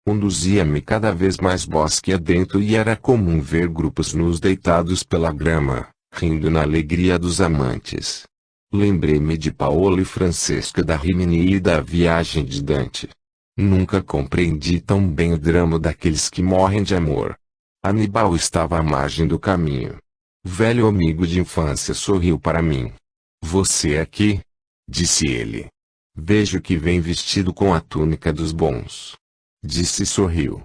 Conduzia-me cada vez mais bosque adentro e era comum ver grupos nus deitados pela grama, rindo na alegria dos amantes. Lembrei-me de Paolo e Francesca da Rimini e da Viagem de Dante. Nunca compreendi tão bem o drama daqueles que morrem de amor. Aníbal estava à margem do caminho. O velho amigo de infância sorriu para mim. "Você aqui?" disse ele. "Vejo que vem vestido com a túnica dos bons." Disse e sorriu.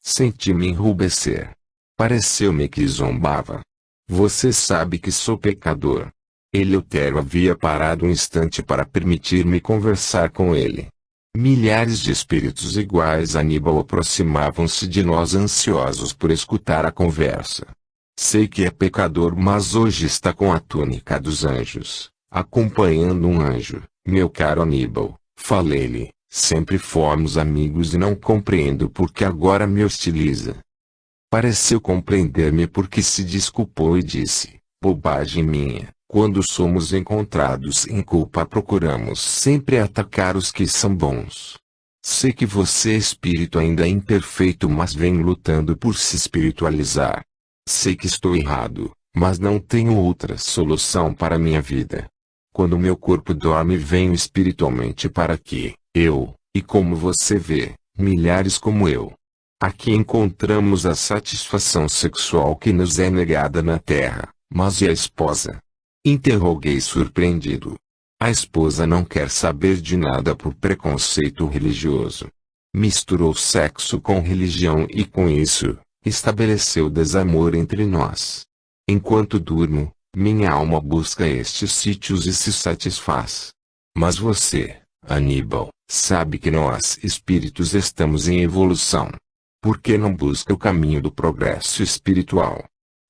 Senti-me enrubescer. Pareceu-me que zombava. "Você sabe que sou pecador." Eleutério havia parado um instante para permitir-me conversar com ele. Milhares de espíritos iguais a Aníbal aproximavam-se de nós ansiosos por escutar a conversa. "Sei que é pecador, mas hoje está com a túnica dos anjos, acompanhando um anjo, meu caro Aníbal", falei-lhe. "Sempre fomos amigos e não compreendo por que agora me hostiliza." Pareceu compreender-me porque se desculpou e disse: "Bobagem minha, quando somos encontrados em culpa procuramos sempre atacar os que são bons. Sei que você é espírito ainda imperfeito, mas vem lutando por se espiritualizar. Sei que estou errado, mas não tenho outra solução para minha vida. Quando meu corpo dorme venho espiritualmente para aqui. E como você vê, milhares como eu. Aqui encontramos a satisfação sexual que nos é negada na terra." "Mas e a esposa?" interroguei surpreendido. "A esposa não quer saber de nada por preconceito religioso. Misturou sexo com religião e com isso, estabeleceu desamor entre nós. Enquanto durmo, minha alma busca estes sítios e se satisfaz. Mas você, Aníbal, sabe que nós espíritos estamos em evolução. Por que não busca o caminho do progresso espiritual?"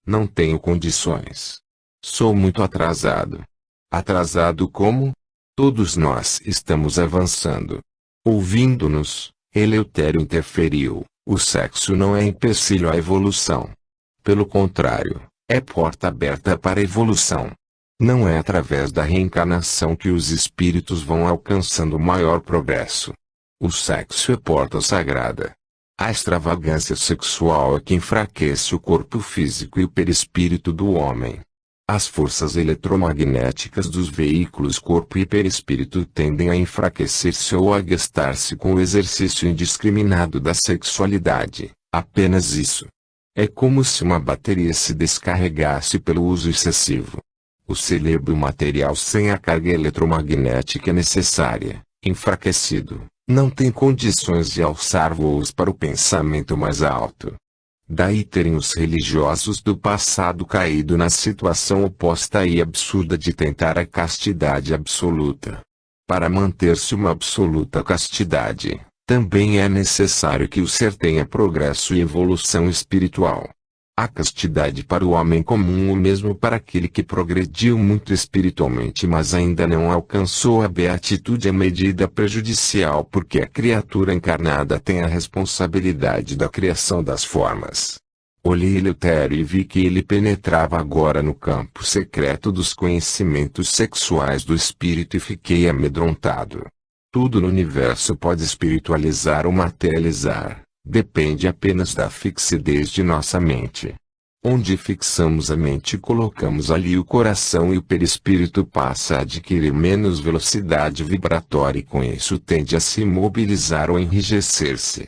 "Não tenho condições. Sou muito atrasado." "Atrasado como?" "Todos nós estamos avançando." Ouvindo-nos, Eleutério interferiu: "O sexo não é empecilho à evolução. Pelo contrário, é porta aberta para a evolução. Não é através da reencarnação que os espíritos vão alcançando maior progresso. O sexo é porta sagrada. A extravagância sexual é que enfraquece o corpo físico e o perispírito do homem. As forças eletromagnéticas dos veículos corpo e perispírito tendem a enfraquecer-se ou a gastar-se com o exercício indiscriminado da sexualidade, apenas isso. É como se uma bateria se descarregasse pelo uso excessivo. O cérebro material sem a carga eletromagnética necessária, enfraquecido, não tem condições de alçar voos para o pensamento mais alto. Daí terem os religiosos do passado caído na situação oposta e absurda de tentar a castidade absoluta. Para manter-se uma absoluta castidade, também é necessário que o ser tenha progresso e evolução espiritual. A castidade para o homem comum ou mesmo para aquele que progrediu muito espiritualmente mas ainda não alcançou a beatitude é medida prejudicial porque a criatura encarnada tem a responsabilidade da criação das formas. Olhei Eleutério e vi que ele penetrava agora no campo secreto dos conhecimentos sexuais do espírito e fiquei amedrontado. Tudo no universo pode espiritualizar ou materializar. Depende apenas da fixidez de nossa mente. Onde fixamos a mente colocamos ali o coração e o perispírito passa a adquirir menos velocidade vibratória e com isso tende a se imobilizar ou enrijecer-se.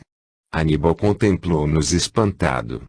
Aníbal contemplou-nos espantado.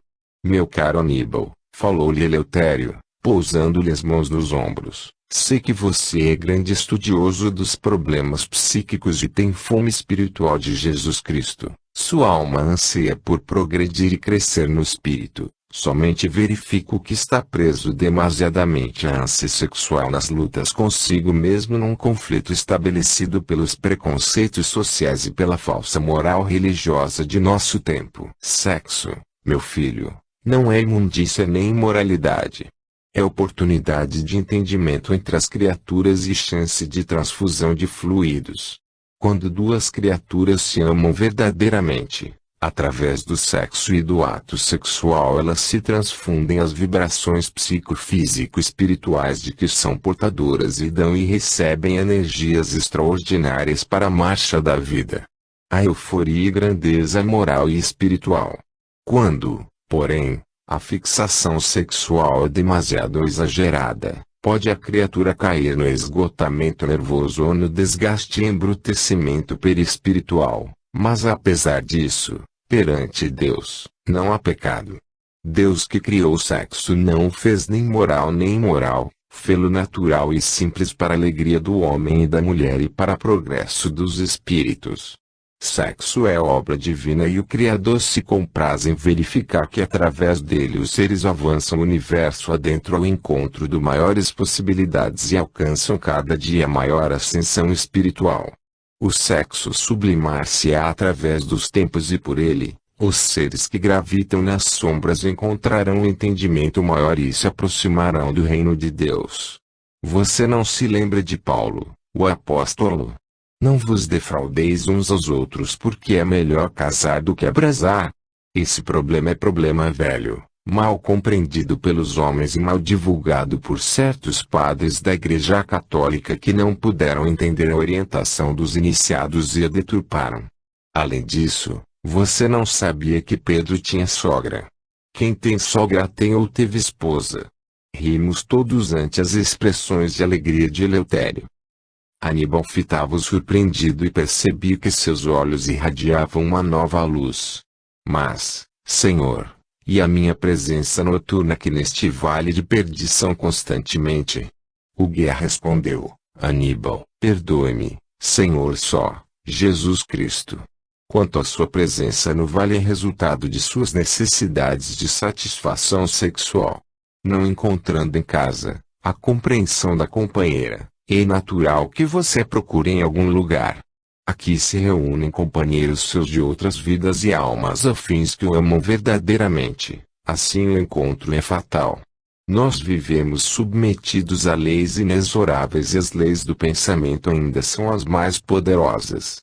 "Meu caro Aníbal", falou-lhe Eleutério, pousando-lhe as mãos nos ombros, "sei que você é grande estudioso dos problemas psíquicos e tem fome espiritual de Jesus Cristo. Sua alma anseia por progredir e crescer no espírito. Somente verifico que está preso demasiadamente à ânsia sexual nas lutas consigo mesmo num conflito estabelecido pelos preconceitos sociais e pela falsa moral religiosa de nosso tempo. Sexo, meu filho, não é imundícia nem imoralidade. É oportunidade de entendimento entre as criaturas e chance de transfusão de fluidos. Quando duas criaturas se amam verdadeiramente, através do sexo e do ato sexual elas se transfundem as vibrações psicofísico-espirituais de que são portadoras e dão e recebem energias extraordinárias para a marcha da vida. a euforia e grandeza moral e espiritual. Quando, porém, a fixação sexual é demasiado exagerada, pode a criatura cair no esgotamento nervoso ou no desgaste e embrutecimento perispiritual, mas apesar disso, perante Deus, não há pecado. Deus que criou o sexo não o fez nem moral nem imoral, fê-lo natural e simples para a alegria do homem e da mulher e para progresso dos espíritos. Sexo é obra divina e o Criador se compraz em verificar que através dele os seres avançam o universo adentro ao encontro de maiores possibilidades e alcançam cada dia maior ascensão espiritual. O sexo sublimar-se-á através dos tempos e por ele, os seres que gravitam nas sombras encontrarão um entendimento maior e se aproximarão do reino de Deus. Você não se lembra de Paulo, o apóstolo? Não vos defraudeis uns aos outros porque é melhor casar do que abrasar. Esse problema é problema velho, mal compreendido pelos homens e mal divulgado por certos padres da Igreja Católica que não puderam entender a orientação dos iniciados e a deturparam. Além disso, você não sabia que Pedro tinha sogra. Quem tem sogra tem ou teve esposa. Rimos todos ante as expressões de alegria de Eleutério. Aníbal fitava-o surpreendido e percebi que seus olhos irradiavam uma nova luz. Mas, Senhor, e a minha presença noturna aqui neste vale de perdição constantemente? O guia respondeu, Aníbal, perdoe-me, Senhor só, Jesus Cristo. Quanto à sua presença no vale é resultado de suas necessidades de satisfação sexual. Não encontrando em casa a compreensão da companheira, é natural que você procure em algum lugar. Aqui se reúnem companheiros seus de outras vidas e almas afins que o amam verdadeiramente. Assim o encontro é fatal. Nós vivemos submetidos a leis inexoráveis e as leis do pensamento ainda são as mais poderosas.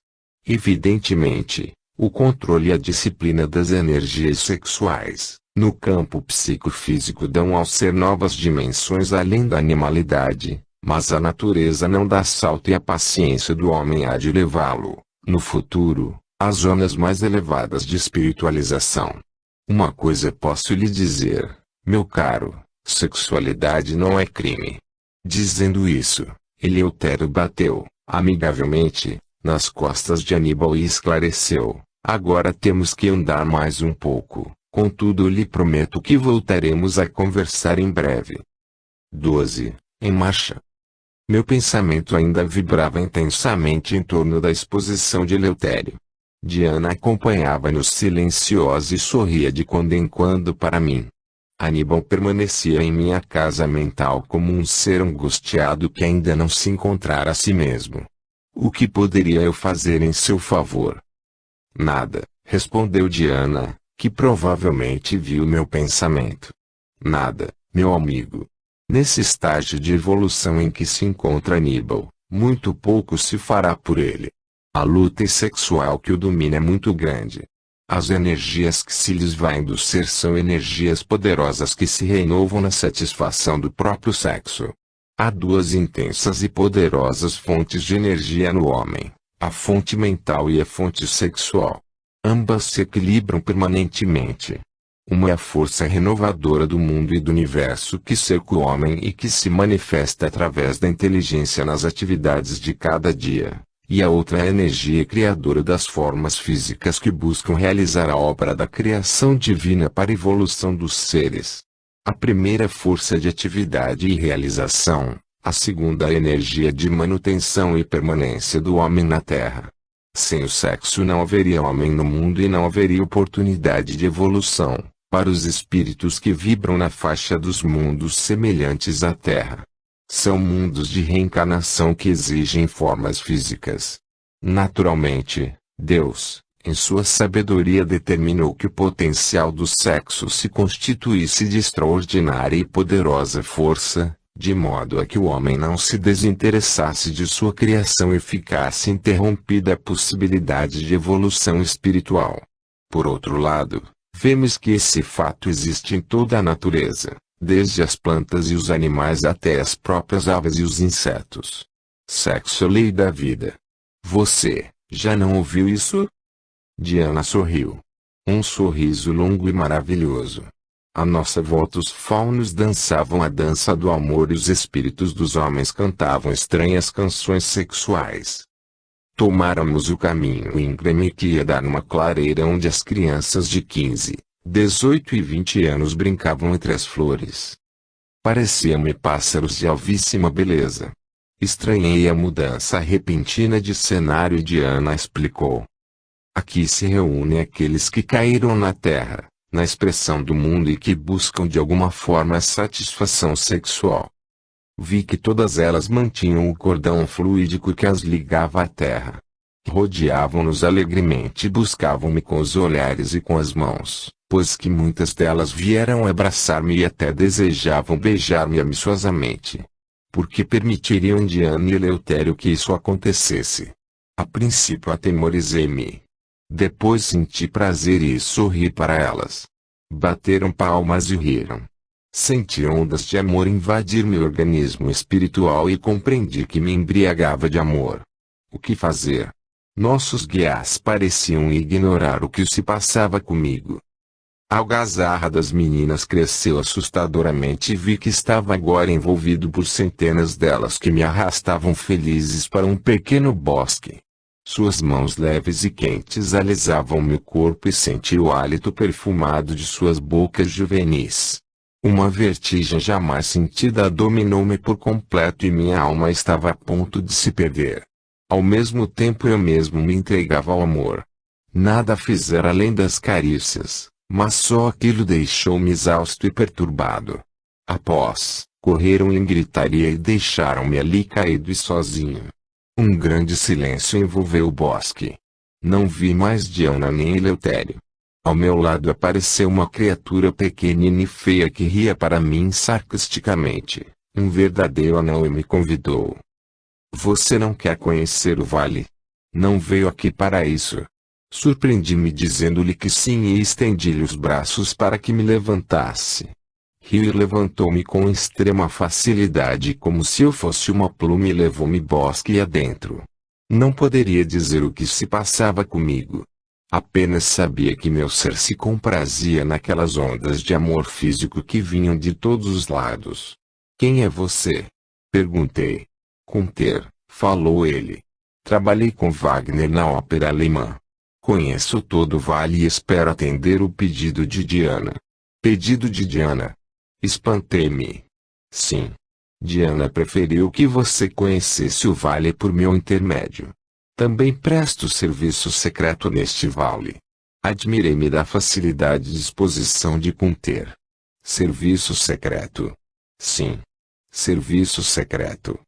Evidentemente, o controle e a disciplina das energias sexuais, no campo psicofísico dão ao ser novas dimensões além da animalidade. Mas a natureza não dá salto e a paciência do homem há de levá-lo, no futuro, às zonas mais elevadas de espiritualização. Uma coisa posso lhe dizer, meu caro, sexualidade não é crime. Dizendo isso, Eleutério bateu, amigavelmente, nas costas de Aníbal e esclareceu, agora temos que andar mais um pouco, contudo lhe prometo que voltaremos a conversar em breve. 12. Em marcha. Meu pensamento ainda vibrava intensamente em torno da exposição de Eleutério. Diana acompanhava-nos silenciosa e sorria de quando em quando para mim. Aníbal permanecia em minha casa mental como um ser angustiado que ainda não se encontrara a si mesmo. O que poderia eu fazer em seu favor? Nada, respondeu Diana, que provavelmente viu meu pensamento. Nada, meu amigo. Nesse estágio de evolução em que se encontra Aníbal, muito pouco se fará por ele. A luta sexual que o domina é muito grande. As energias que se lhes vaem do ser são energias poderosas que se renovam na satisfação do próprio sexo. Há duas intensas e poderosas fontes de energia no homem, a fonte mental e a fonte sexual. Ambas se equilibram permanentemente. Uma é a força renovadora do mundo e do universo que cerca o homem e que se manifesta através da inteligência nas atividades de cada dia, e a outra é a energia criadora das formas físicas que buscam realizar a obra da criação divina para a evolução dos seres. A primeira força de atividade e realização, a segunda a energia de manutenção e permanência do homem na Terra. Sem o sexo não haveria homem no mundo e não haveria oportunidade de evolução para os espíritos que vibram na faixa dos mundos semelhantes à Terra. São mundos de reencarnação que exigem formas físicas. Naturalmente, Deus, em sua sabedoria determinou que o potencial do sexo se constituísse de extraordinária e poderosa força, de modo a que o homem não se desinteressasse de sua criação e ficasse interrompida a possibilidade de evolução espiritual. Por outro lado, vemos que esse fato existe em toda a natureza, desde as plantas e os animais até as próprias aves e os insetos. Sexo é lei da vida. Você, já não ouviu isso? Diana sorriu. Um sorriso longo e maravilhoso. À nossa volta os faunos dançavam a dança do amor e os espíritos dos homens cantavam estranhas canções sexuais. Tomáramos o caminho íngreme que ia dar numa clareira onde as crianças de 15, 18 e 20 anos brincavam entre as flores. Pareciam-me pássaros de alvíssima beleza. Estranhei a mudança repentina de cenário e Diana explicou. Aqui se reúnem aqueles que caíram na terra, na expressão do mundo e que buscam de alguma forma a satisfação sexual. Vi que todas elas mantinham o cordão fluídico que as ligava à terra. Rodeavam-nos alegremente e buscavam-me com os olhares e com as mãos, pois que muitas delas vieram abraçar-me e até desejavam beijar-me amistosamente. Porque permitiriam Diana e Eleutério que isso acontecesse? A princípio atemorizei-me. Depois senti prazer e sorri para elas. Bateram palmas e riram. Senti ondas de amor invadir meu organismo espiritual e compreendi que me embriagava de amor. O que fazer? Nossos guias pareciam ignorar o que se passava comigo. A algazarra das meninas cresceu assustadoramente e vi que estava agora envolvido por centenas delas que me arrastavam felizes para um pequeno bosque. Suas mãos leves e quentes alisavam meu corpo e senti o hálito perfumado de suas bocas juvenis. Uma vertigem jamais sentida dominou-me por completo e minha alma estava a ponto de se perder. Ao mesmo tempo eu mesmo me entregava ao amor. Nada fizera além das carícias, mas só aquilo deixou-me exausto e perturbado. Após, correram em gritaria e deixaram-me ali caído e sozinho. Um grande silêncio envolveu o bosque. Não vi mais Diana nem Eleutério. Ao meu lado apareceu uma criatura pequenina e feia que ria para mim sarcasticamente, um verdadeiro anão, e me convidou. Você não quer conhecer o vale? Não veio aqui para isso. Surpreendi-me dizendo-lhe que sim e estendi-lhe os braços para que me levantasse. Riu e levantou-me com extrema facilidade como se eu fosse uma pluma e levou-me bosque adentro. Não poderia dizer o que se passava comigo. Apenas sabia que meu ser se comprazia naquelas ondas de amor físico que vinham de todos os lados. Quem é você? Perguntei. Gunther, falou ele. Trabalhei com Wagner na ópera alemã. Conheço todo o vale e espero atender o pedido de Diana. Pedido de Diana? Espantei-me. Sim. Diana preferiu que você conhecesse o vale por meu intermédio. Também presto serviço secreto neste vale. Admirei-me da facilidade de exposição de Gunther. Serviço secreto? Sim. Serviço secreto.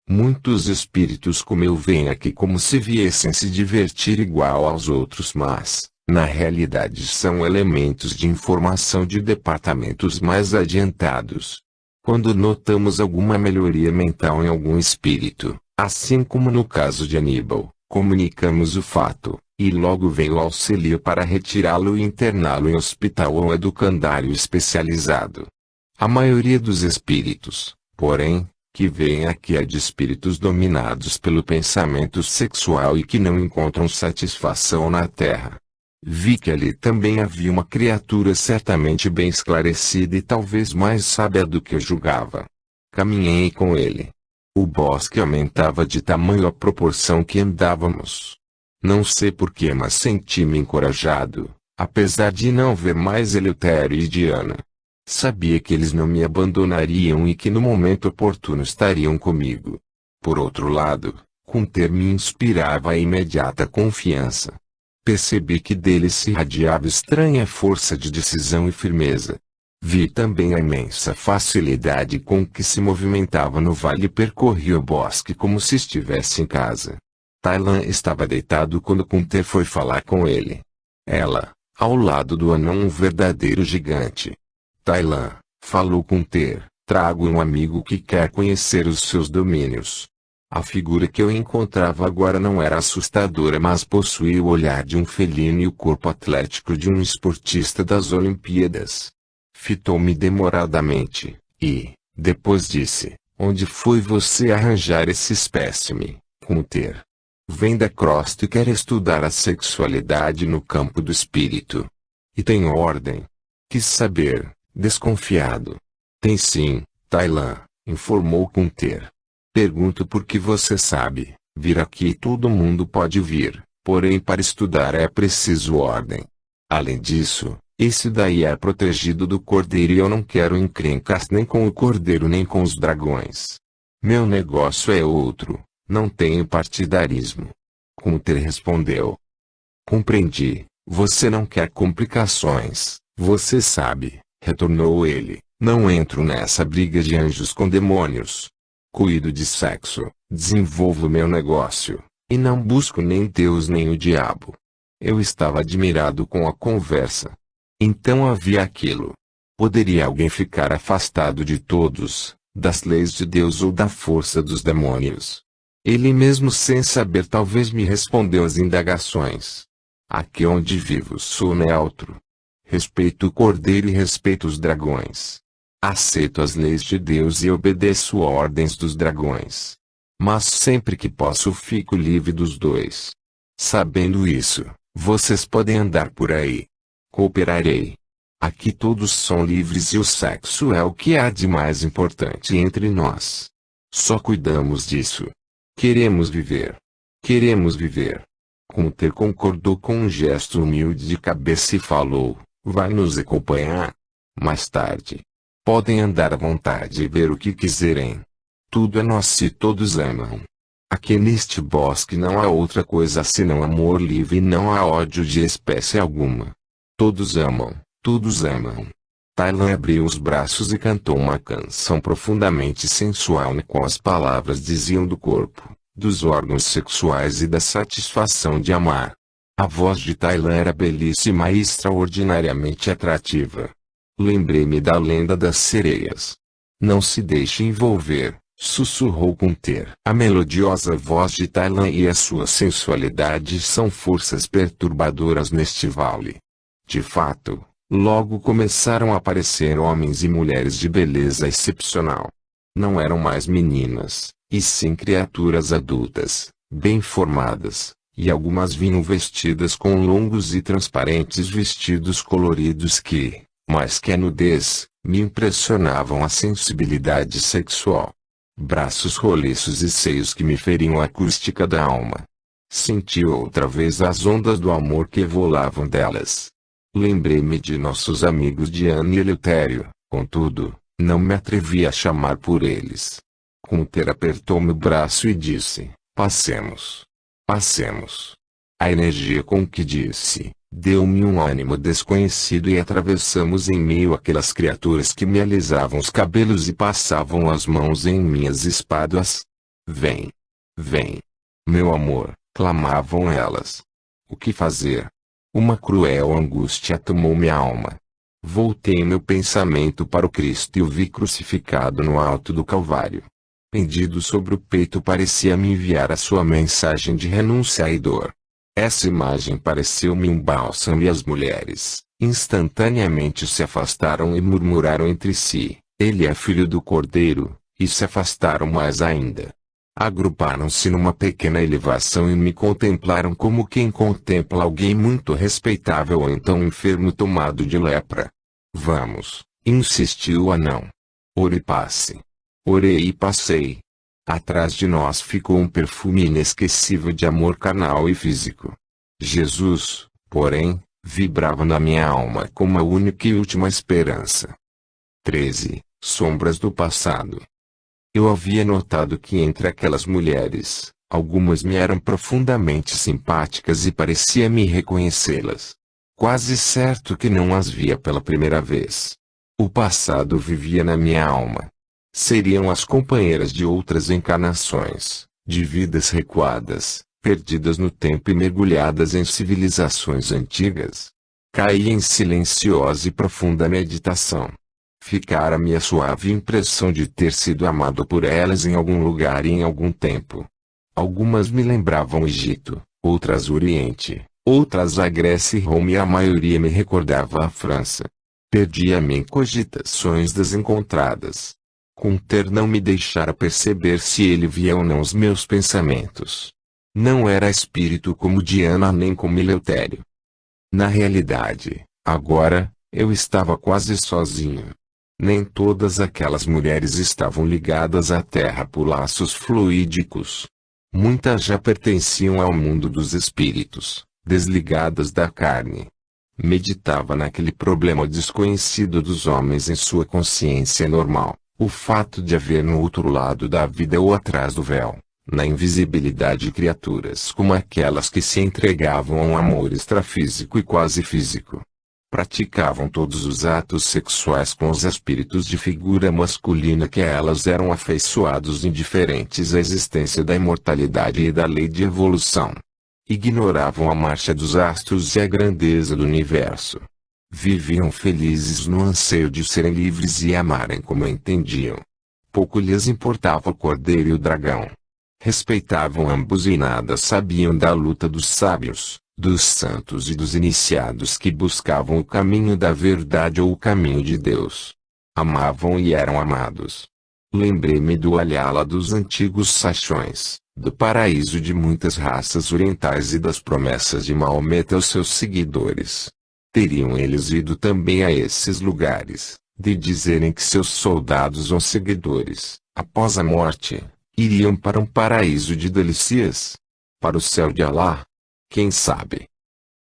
Muitos espíritos como eu vêm aqui como se viessem se divertir igual aos outros, mas, na realidade, são elementos de informação de departamentos mais adiantados. Quando notamos alguma melhoria mental em algum espírito, assim como no caso de Aníbal, comunicamos o fato, e logo vem o auxílio para retirá-lo e interná-lo em hospital ou educandário especializado. A maioria dos espíritos, porém, que vêm aqui é de espíritos dominados pelo pensamento sexual e que não encontram satisfação na terra. Vi que ali também havia uma criatura certamente bem esclarecida e talvez mais sábia do que eu julgava. Caminhei com ele. O bosque aumentava de tamanho à proporção que andávamos. Não sei porquê, mas senti-me encorajado, apesar de não ver mais Eleutério e Diana. Sabia que eles não me abandonariam e que no momento oportuno estariam comigo. Por outro lado, Gunther me inspirava a imediata confiança. Percebi que dele se irradiava estranha força de decisão e firmeza. Vi também a imensa facilidade com que se movimentava no vale e percorria o bosque como se estivesse em casa. Tailan estava deitado quando Gunther foi falar com ele. Ela, ao lado do anão, um verdadeiro gigante. Tailan, falou Gunther, trago um amigo que quer conhecer os seus domínios. A figura que eu encontrava agora não era assustadora, mas possuía o olhar de um felino e o corpo atlético de um esportista das Olimpíadas. Fitou-me demoradamente, e, depois disse, onde foi você arranjar esse espécime, Gunther? Vem da crosta e quer estudar a sexualidade no campo do espírito. E tem ordem. Quis saber, desconfiado. Tem sim, Tailan, informou Kunter. Pergunto por que você sabe. Vir aqui todo mundo pode vir, porém para estudar é preciso ordem. Além disso, esse daí é protegido do cordeiro e eu não quero encrencas nem com o cordeiro nem com os dragões. Meu negócio é outro, não tenho partidarismo. Kunter respondeu. Compreendi, você não quer complicações, você sabe, retornou ele, não entro nessa briga de anjos com demônios. Cuido de sexo, desenvolvo meu negócio, e não busco nem Deus nem o diabo. Eu estava admirado com a conversa. Então havia aquilo. Poderia alguém ficar afastado de todos, das leis de Deus ou da força dos demônios? Ele mesmo sem saber talvez me respondeu às indagações. Aqui onde vivo sou neutro. Respeito o cordeiro e respeito os dragões. Aceito as leis de Deus e obedeço ordens dos dragões. Mas sempre que posso fico livre dos dois. Sabendo isso, vocês podem andar por aí. Cooperarei. Aqui todos são livres e o sexo é o que há de mais importante entre nós. Só cuidamos disso. Queremos viver. Queremos viver. Kunter concordou com um gesto humilde de cabeça e falou, vai nos acompanhar? Mais tarde. Podem andar à vontade e ver o que quiserem. Tudo é nosso e todos amam. Aqui neste bosque não há outra coisa senão amor livre e não há ódio de espécie alguma. Todos amam, todos amam. Tailan abriu os braços e cantou uma canção profundamente sensual com as palavras diziam do corpo, dos órgãos sexuais e da satisfação de amar. A voz de Tailan era belíssima e extraordinariamente atrativa. Lembrei-me da lenda das sereias. Não se deixe envolver, sussurrou Kunter. A melodiosa voz de Tailan e a sua sensualidade são forças perturbadoras neste vale. De fato, logo começaram a aparecer homens e mulheres de beleza excepcional. Não eram mais meninas, e sim criaturas adultas, bem formadas, e algumas vinham vestidas com longos e transparentes vestidos coloridos que, mais que a nudez, me impressionavam a sensibilidade sexual. Braços roliços e seios que me feriam a acústica da alma. Senti outra vez as ondas do amor que evolavam delas. Lembrei-me de nossos amigos Diana e Eleutério, contudo, não me atrevi a chamar por eles. Kunter apertou meu braço e disse, passemos. Passemos. A energia com que disse, deu-me um ânimo desconhecido e atravessamos em meio àquelas criaturas que me alisavam os cabelos e passavam as mãos em minhas espáduas. Vem. Vem. Meu amor, clamavam elas. O que fazer? Uma cruel angústia tomou minha alma. Voltei meu pensamento para o Cristo e o vi crucificado no alto do Calvário. Pendido sobre o peito parecia me enviar a sua mensagem de renúncia e dor. Essa imagem pareceu-me um bálsamo e as mulheres, instantaneamente se afastaram e murmuraram entre si, ele é filho do Cordeiro, e se afastaram mais ainda. Agruparam-se numa pequena elevação e me contemplaram como quem contempla alguém muito respeitável ou então enfermo tomado de lepra. Vamos, insistiu o anão. Ore e passe. Orei e passei. Atrás de nós ficou um perfume inesquecível de amor carnal e físico. Jesus, porém, vibrava na minha alma como a única e última esperança. 13. Sombras do passado. Eu havia notado que entre aquelas mulheres, algumas me eram profundamente simpáticas e parecia-me reconhecê-las. Quase certo que não as via pela primeira vez. O passado vivia na minha alma. Seriam as companheiras de outras encarnações, de vidas recuadas, perdidas no tempo e mergulhadas em civilizações antigas. Caí em silenciosa e profunda meditação. Ficara-me a suave impressão de ter sido amado por elas em algum lugar e em algum tempo. Algumas me lembravam o Egito, outras o Oriente, outras a Grécia e Roma e a maioria me recordava a França. Perdia-me em cogitações desencontradas. Kunter não me deixara perceber se ele via ou não os meus pensamentos. Não era espírito como Diana nem como Eleutério. Na realidade, agora, eu estava quase sozinho. Nem todas aquelas mulheres estavam ligadas à terra por laços fluídicos. Muitas já pertenciam ao mundo dos espíritos, desligadas da carne. Meditava naquele problema desconhecido dos homens em sua consciência normal, o fato de haver no outro lado da vida ou atrás do véu, na invisibilidade, criaturas como aquelas que se entregavam a um amor extrafísico e quase físico. Praticavam todos os atos sexuais com os espíritos de figura masculina que a elas eram afeiçoados, indiferentes à existência da imortalidade e da lei de evolução. Ignoravam a marcha dos astros e a grandeza do universo. Viviam felizes no anseio de serem livres e amarem como entendiam. Pouco lhes importava o cordeiro e o dragão. Respeitavam ambos e nada sabiam da luta dos sábios, dos santos e dos iniciados que buscavam o caminho da verdade ou o caminho de Deus. Amavam e eram amados. Lembrei-me do Alyala dos antigos Sachões, do paraíso de muitas raças orientais e das promessas de Maomé aos seus seguidores. Teriam eles ido também a esses lugares, de dizerem que seus soldados ou seguidores, após a morte, iriam para um paraíso de delícias? Para o céu de Alá? Quem sabe?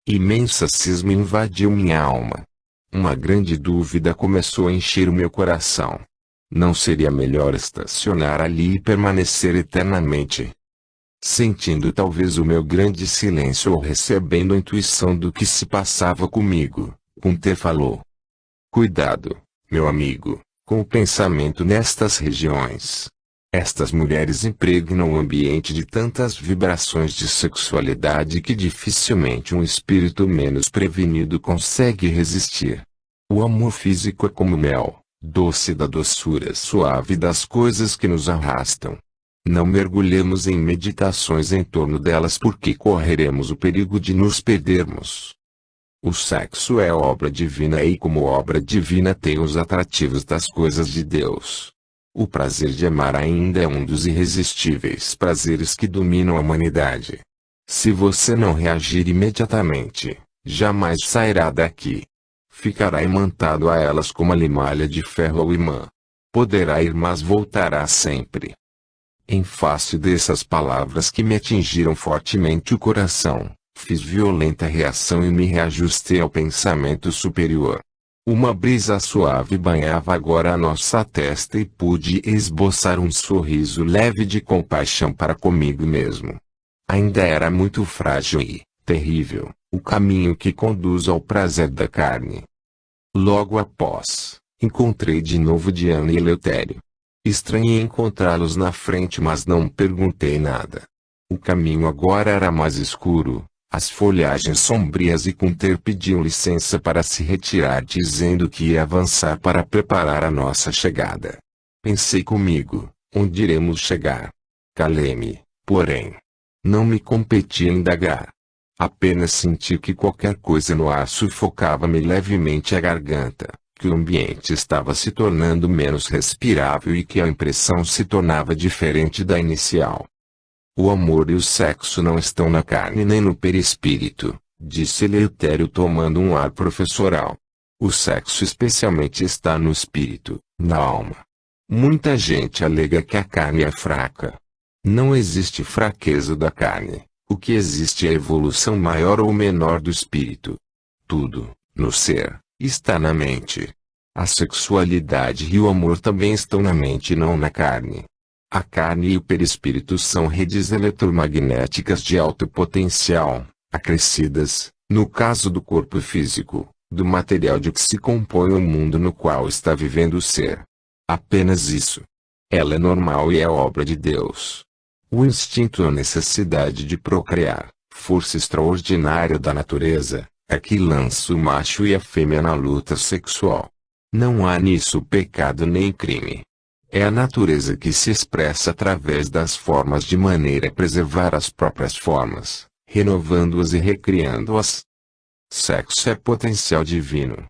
Imensa cisma invadiu minha alma. Uma grande dúvida começou a encher o meu coração. Não seria melhor estacionar ali e permanecer eternamente? Sentindo talvez o meu grande silêncio ou recebendo a intuição do que se passava comigo, Kunter falou. Cuidado, meu amigo, com o pensamento nestas regiões. Estas mulheres impregnam o ambiente de tantas vibrações de sexualidade que dificilmente um espírito menos prevenido consegue resistir. O amor físico é como mel, doce da doçura suave das coisas que nos arrastam. Não mergulhemos em meditações em torno delas porque correremos o perigo de nos perdermos. O sexo é obra divina e como obra divina tem os atrativos das coisas de Deus. O prazer de amar ainda é um dos irresistíveis prazeres que dominam a humanidade. Se você não reagir imediatamente, jamais sairá daqui. Ficará imantado a elas como a limalha de ferro ou imã. Poderá ir, mas voltará sempre. Em face dessas palavras que me atingiram fortemente o coração, fiz violenta reação e me reajustei ao pensamento superior. Uma brisa suave banhava agora a nossa testa e pude esboçar um sorriso leve de compaixão para comigo mesmo. Ainda era muito frágil e terrível o caminho que conduz ao prazer da carne. Logo após, encontrei de novo Diana e Eleutério. Estranhei encontrá-los na frente, mas não perguntei nada. O caminho agora era mais escuro. As folhagens sombrias e Kunter pediu licença para se retirar, dizendo que ia avançar para preparar a nossa chegada. Pensei comigo, onde iremos chegar? Calei-me, porém. Não me competia indagar. Apenas senti que qualquer coisa no ar sufocava-me levemente a garganta, que o ambiente estava se tornando menos respirável e que a impressão se tornava diferente da inicial. O amor e o sexo não estão na carne nem no perispírito, disse Eleutério tomando um ar professoral. O sexo especialmente está no espírito, na alma. Muita gente alega que a carne é fraca. Não existe fraqueza da carne, o que existe é a evolução maior ou menor do espírito. Tudo, no ser, está na mente. A sexualidade e o amor também estão na mente e não na carne. A carne e o perispírito são redes eletromagnéticas de alto potencial, acrescidas, no caso do corpo físico, do material de que se compõe o mundo no qual está vivendo o ser. Apenas isso. Ela é normal e é obra de Deus. O instinto ou necessidade de procriar, força extraordinária da natureza, é que lança o macho e a fêmea na luta sexual. Não há nisso pecado nem crime. É a natureza que se expressa através das formas de maneira a preservar as próprias formas, renovando-as e recriando-as. Sexo é potencial divino.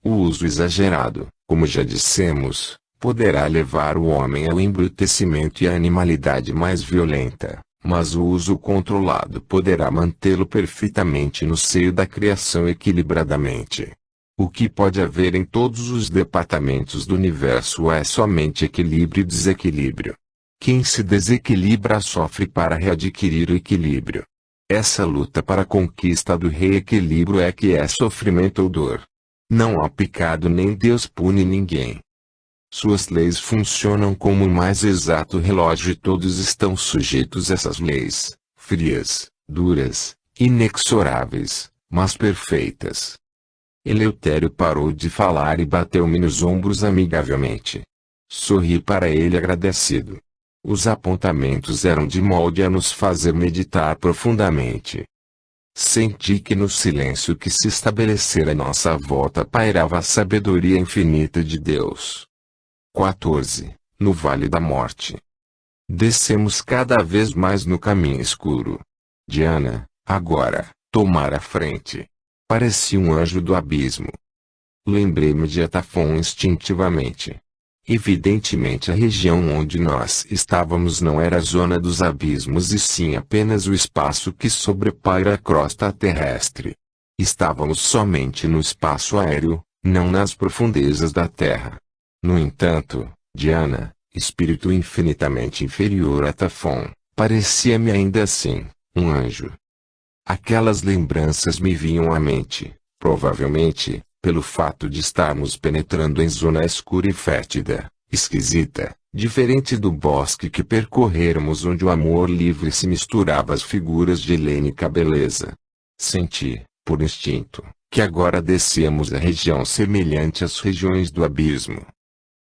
O uso exagerado, como já dissemos, poderá levar o homem ao embrutecimento e à animalidade mais violenta, mas o uso controlado poderá mantê-lo perfeitamente no seio da criação equilibradamente. O que pode haver em todos os departamentos do universo é somente equilíbrio e desequilíbrio. Quem se desequilibra sofre para readquirir o equilíbrio. Essa luta para a conquista do reequilíbrio é que é sofrimento ou dor. Não há pecado nem Deus pune ninguém. Suas leis funcionam como o mais exato relógio e todos estão sujeitos a essas leis, frias, duras, inexoráveis, mas perfeitas. Eleutério parou de falar e bateu-me nos ombros amigavelmente. Sorri para ele agradecido. Os apontamentos eram de molde a nos fazer meditar profundamente. Senti que no silêncio que se estabelecera à nossa volta pairava a sabedoria infinita de Deus. 14. No Vale da Morte. Descemos cada vez mais no caminho escuro. Diana, agora, tomara a frente. Parecia um anjo do abismo. Lembrei-me de Atafon instintivamente. Evidentemente a região onde nós estávamos não era a zona dos abismos e sim apenas o espaço que sobrepaira a crosta terrestre. Estávamos somente no espaço aéreo, não nas profundezas da Terra. No entanto, Diana, espírito infinitamente inferior a Tafon, parecia-me ainda assim, um anjo. Aquelas lembranças me vinham à mente, provavelmente, pelo fato de estarmos penetrando em zona escura e fétida, esquisita, diferente do bosque que percorrermos onde o amor livre se misturava às figuras de helênica beleza. Senti, por instinto, que agora descíamos a região semelhante às regiões do abismo.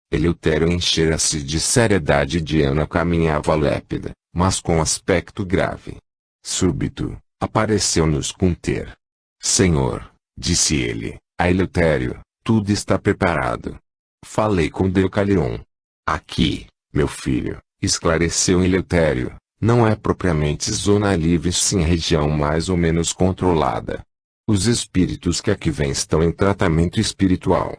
Eleutério enchera-se de seriedade e Diana caminhava lépida, mas com aspecto grave. Súbito, apareceu-nos Kunter. Senhor, disse ele, a Eleutério, tudo está preparado. Falei com Deucalion. Aqui, meu filho, esclareceu Eleutério, não é propriamente zona livre sim região mais ou menos controlada. Os espíritos que aqui vêm estão em tratamento espiritual.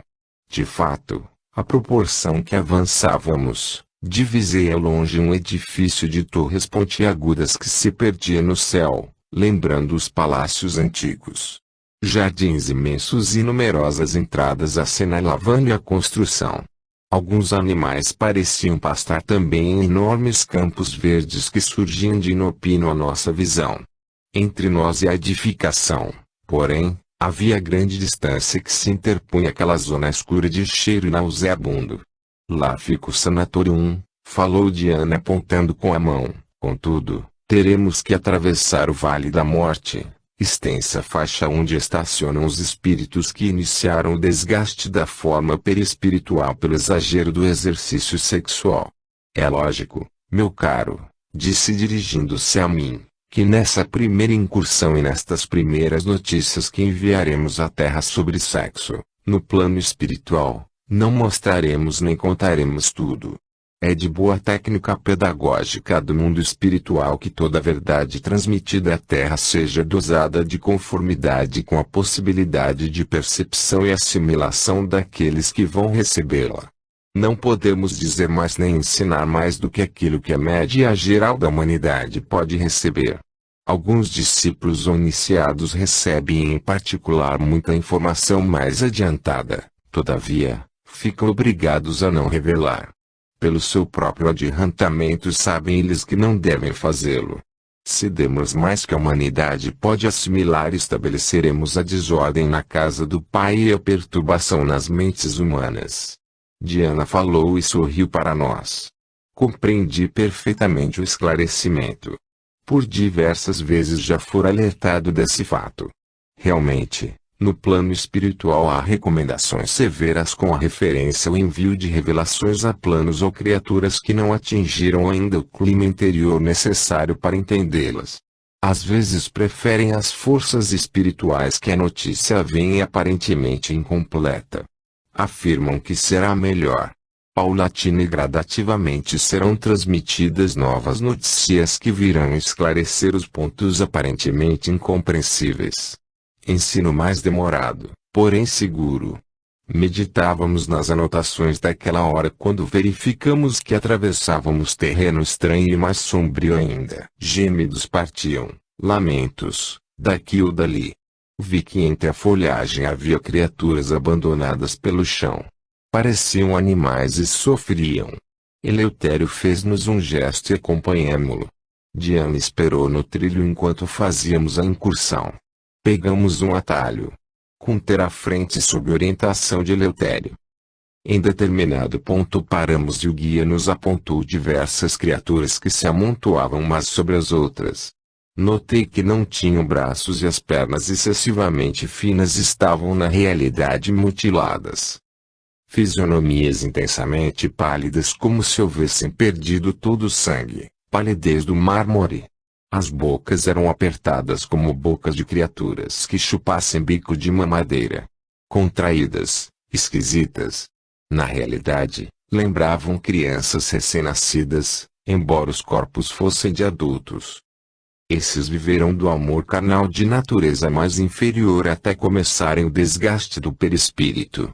De fato, à proporção que avançávamos, divisei ao longe um edifício de torres pontiagudas que se perdia no céu, lembrando os palácios antigos. Jardins imensos e numerosas entradas assinalavam-lhe a construção. Alguns animais pareciam pastar também em enormes campos verdes que surgiam de inopino à nossa visão. Entre nós e a edificação, porém, havia grande distância que se interpunha aquela zona escura de cheiro nauseabundo. Lá fica o sanatório, falou Diana apontando com a mão. Contudo, teremos que atravessar o Vale da Morte, extensa faixa onde estacionam os espíritos que iniciaram o desgaste da forma perispiritual pelo exagero do exercício sexual. É lógico, meu caro, disse dirigindo-se a mim, que nessa primeira incursão e nestas primeiras notícias que enviaremos à Terra sobre sexo, no plano espiritual, não mostraremos nem contaremos tudo. É de boa técnica pedagógica do mundo espiritual que toda a verdade transmitida à Terra seja dosada de conformidade com a possibilidade de percepção e assimilação daqueles que vão recebê-la. Não podemos dizer mais nem ensinar mais do que aquilo que a média geral da humanidade pode receber. Alguns discípulos ou iniciados recebem em particular muita informação mais adiantada, todavia, ficam obrigados a não revelar. Pelo seu próprio adiantamento sabem eles que não devem fazê-lo. Se demos mais que a humanidade pode assimilar, estabeleceremos a desordem na casa do Pai e a perturbação nas mentes humanas. Diana falou e sorriu para nós. Compreendi perfeitamente o esclarecimento. Por diversas vezes já fora alertado desse fato. Realmente, no plano espiritual há recomendações severas com a referência ao envio de revelações a planos ou criaturas que não atingiram ainda o clima interior necessário para entendê-las. Às vezes preferem as forças espirituais que a notícia vem aparentemente incompleta. Afirmam que será melhor. Paulatina e gradativamente serão transmitidas novas notícias que virão esclarecer os pontos aparentemente incompreensíveis. Ensino mais demorado, porém seguro. Meditávamos nas anotações daquela hora quando verificamos que atravessávamos terreno estranho e mais sombrio ainda. Gemidos partiam, lamentos, daqui ou dali. Vi que entre a folhagem havia criaturas abandonadas pelo chão. Pareciam animais e sofriam. Eleutério fez-nos um gesto e acompanhámo-lo. Diana esperou no trilho enquanto fazíamos a incursão. Pegamos um atalho. Kunter à frente sob orientação de Eleutério. Em determinado ponto paramos e o guia nos apontou diversas criaturas que se amontoavam umas sobre as outras. Notei que não tinham braços e as pernas excessivamente finas estavam na realidade mutiladas. Fisionomias intensamente pálidas como se houvessem perdido todo o sangue, palidez do mármore. As bocas eram apertadas como bocas de criaturas que chupassem bico de mamadeira. Contraídas, esquisitas. Na realidade, lembravam crianças recém-nascidas, embora os corpos fossem de adultos. Esses viveram do amor carnal de natureza mais inferior até começarem o desgaste do perispírito.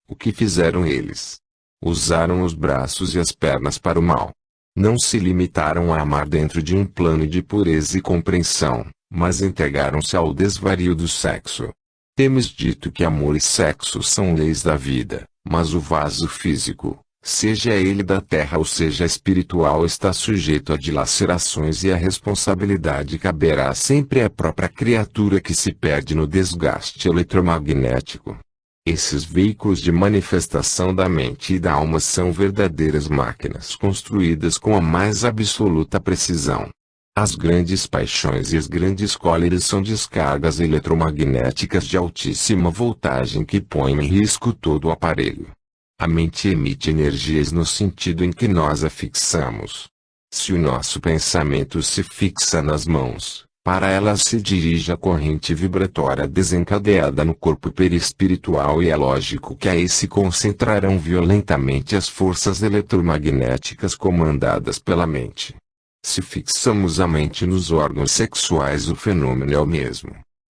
O que fizeram eles? Usaram os braços e as pernas para o mal. Não se limitaram a amar dentro de um plano de pureza e compreensão, mas entregaram-se ao desvario do sexo. Temos dito que amor e sexo são leis da vida, mas o vaso físico, seja ele da terra ou seja espiritual, está sujeito a dilacerações e a responsabilidade caberá sempre à própria criatura que se perde no desgaste eletromagnético. Esses veículos de manifestação da mente e da alma são verdadeiras máquinas construídas com a mais absoluta precisão. As grandes paixões e as grandes cóleras são descargas eletromagnéticas de altíssima voltagem que põem em risco todo o aparelho. A mente emite energias no sentido em que nós a fixamos. Se o nosso pensamento se fixa nas mãos, para elas se dirige a corrente vibratória desencadeada no corpo perispiritual e é lógico que aí se concentrarão violentamente as forças eletromagnéticas comandadas pela mente. Se fixamos a mente nos órgãos sexuais, o fenômeno é o mesmo.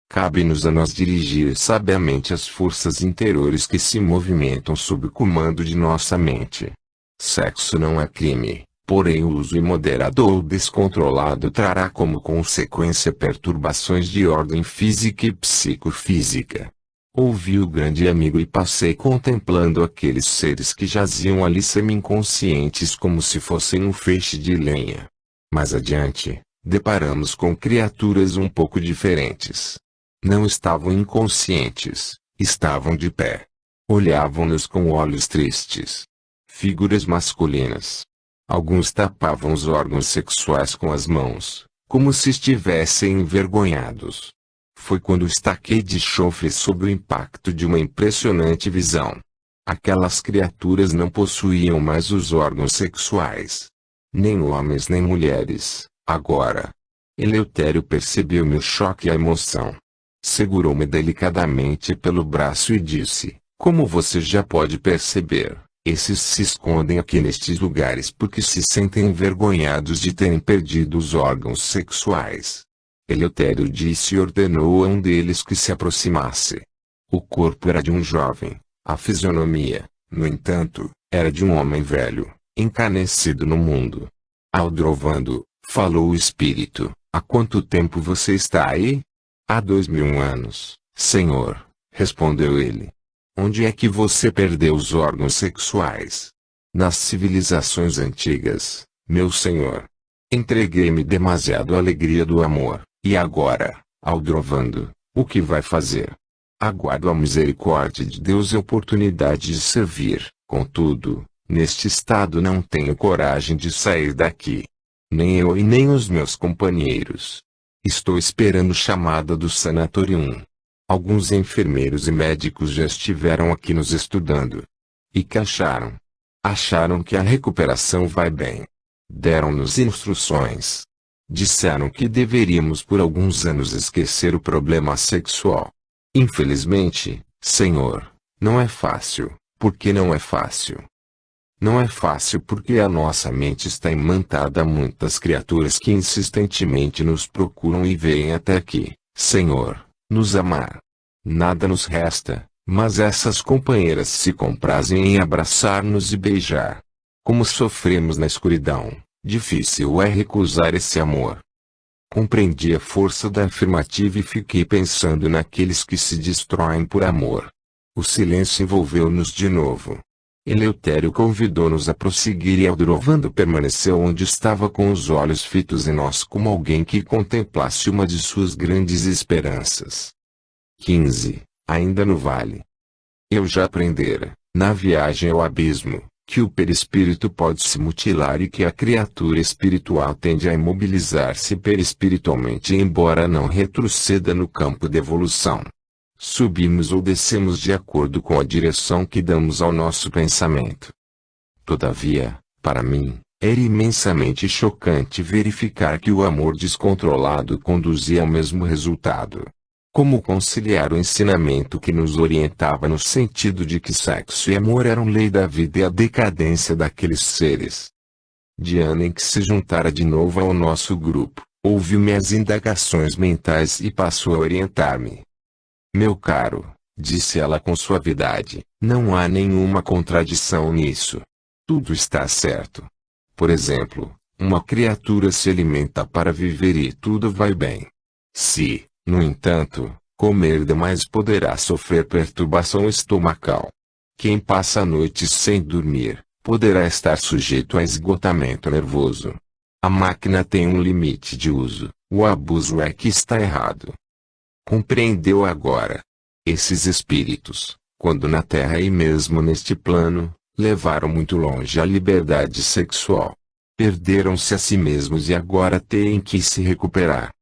Cabe-nos a nós dirigir sabiamente as forças interiores que se movimentam sob o comando de nossa mente. Sexo não é crime. Porém o uso imoderado ou descontrolado trará como consequência perturbações de ordem física e psicofísica. Ouvi o grande amigo e passei contemplando aqueles seres que jaziam ali semi-inconscientes como se fossem um feixe de lenha. Mais adiante, deparamos com criaturas um pouco diferentes. Não estavam inconscientes, estavam de pé. Olhavam-nos com olhos tristes. Figuras masculinas. Alguns tapavam os órgãos sexuais com as mãos, como se estivessem envergonhados. Foi quando estaquei de chofre sob o impacto de uma impressionante visão. Aquelas criaturas não possuíam mais os órgãos sexuais. Nem homens nem mulheres, agora. Eleutério percebeu meu choque e a emoção. Segurou-me delicadamente pelo braço e disse, como você já pode perceber, esses se escondem aqui nestes lugares porque se sentem envergonhados de terem perdido os órgãos sexuais. Eleutério disse e ordenou a um deles que se aproximasse. O corpo era de um jovem, a fisionomia, no entanto, era de um homem velho, encanecido no mundo. Aldrovando, falou o espírito, há quanto tempo você está aí? Há 2000 anos, senhor, respondeu ele. Onde é que você perdeu os órgãos sexuais? Nas civilizações antigas, meu senhor. Entreguei-me demasiado à alegria do amor, e agora, Aldrovando, o que vai fazer? Aguardo a misericórdia de Deus e a oportunidade de servir, contudo, neste estado não tenho coragem de sair daqui. Nem eu e nem os meus companheiros. Estou esperando chamada do sanatorium. Alguns enfermeiros e médicos já estiveram aqui nos estudando. E que acharam? Acharam que a recuperação vai bem. Deram-nos instruções. Disseram que deveríamos por alguns anos esquecer o problema sexual. Infelizmente, senhor, não é fácil. Por que não é fácil? Não é fácil porque a nossa mente está imantada a muitas criaturas que insistentemente nos procuram e vêm até aqui, senhor, nos amar. Nada nos resta, Mas essas companheiras se comprazem em abraçar-nos e beijar. Como sofremos na escuridão, difícil é recusar esse amor. Compreendi a força da afirmativa e fiquei pensando naqueles que se destroem por amor. O silêncio envolveu-nos de novo. Eleutério convidou-nos a prosseguir e Aldrovando permaneceu onde estava com os olhos fitos em nós como alguém que contemplasse uma de suas grandes esperanças. 15. Ainda no vale. Eu já aprendera, na viagem ao abismo, que o perispírito pode se mutilar e que a criatura espiritual tende a imobilizar-se perispiritualmente embora não retroceda no campo de evolução. Subimos ou descemos de acordo com a direção que damos ao nosso pensamento. Todavia, para mim, era imensamente chocante verificar que o amor descontrolado conduzia ao mesmo resultado. Como conciliar o ensinamento que nos orientava no sentido de que sexo e amor eram lei da vida e a decadência daqueles seres? Diana, em que se juntara de novo ao nosso grupo, ouviu minhas indagações mentais e passou a orientar-me. Meu caro, disse ela com suavidade, não há nenhuma contradição nisso. Tudo está certo. Por exemplo, uma criatura se alimenta para viver e tudo vai bem. Se, no entanto, comer demais poderá sofrer perturbação estomacal. Quem passa a noite sem dormir, poderá estar sujeito a esgotamento nervoso. A máquina tem um limite de uso, o abuso é que está errado. Compreendeu agora? Esses espíritos, quando na Terra e mesmo neste plano, levaram muito longe a liberdade sexual. Perderam-se a si mesmos e agora têm que se recuperar.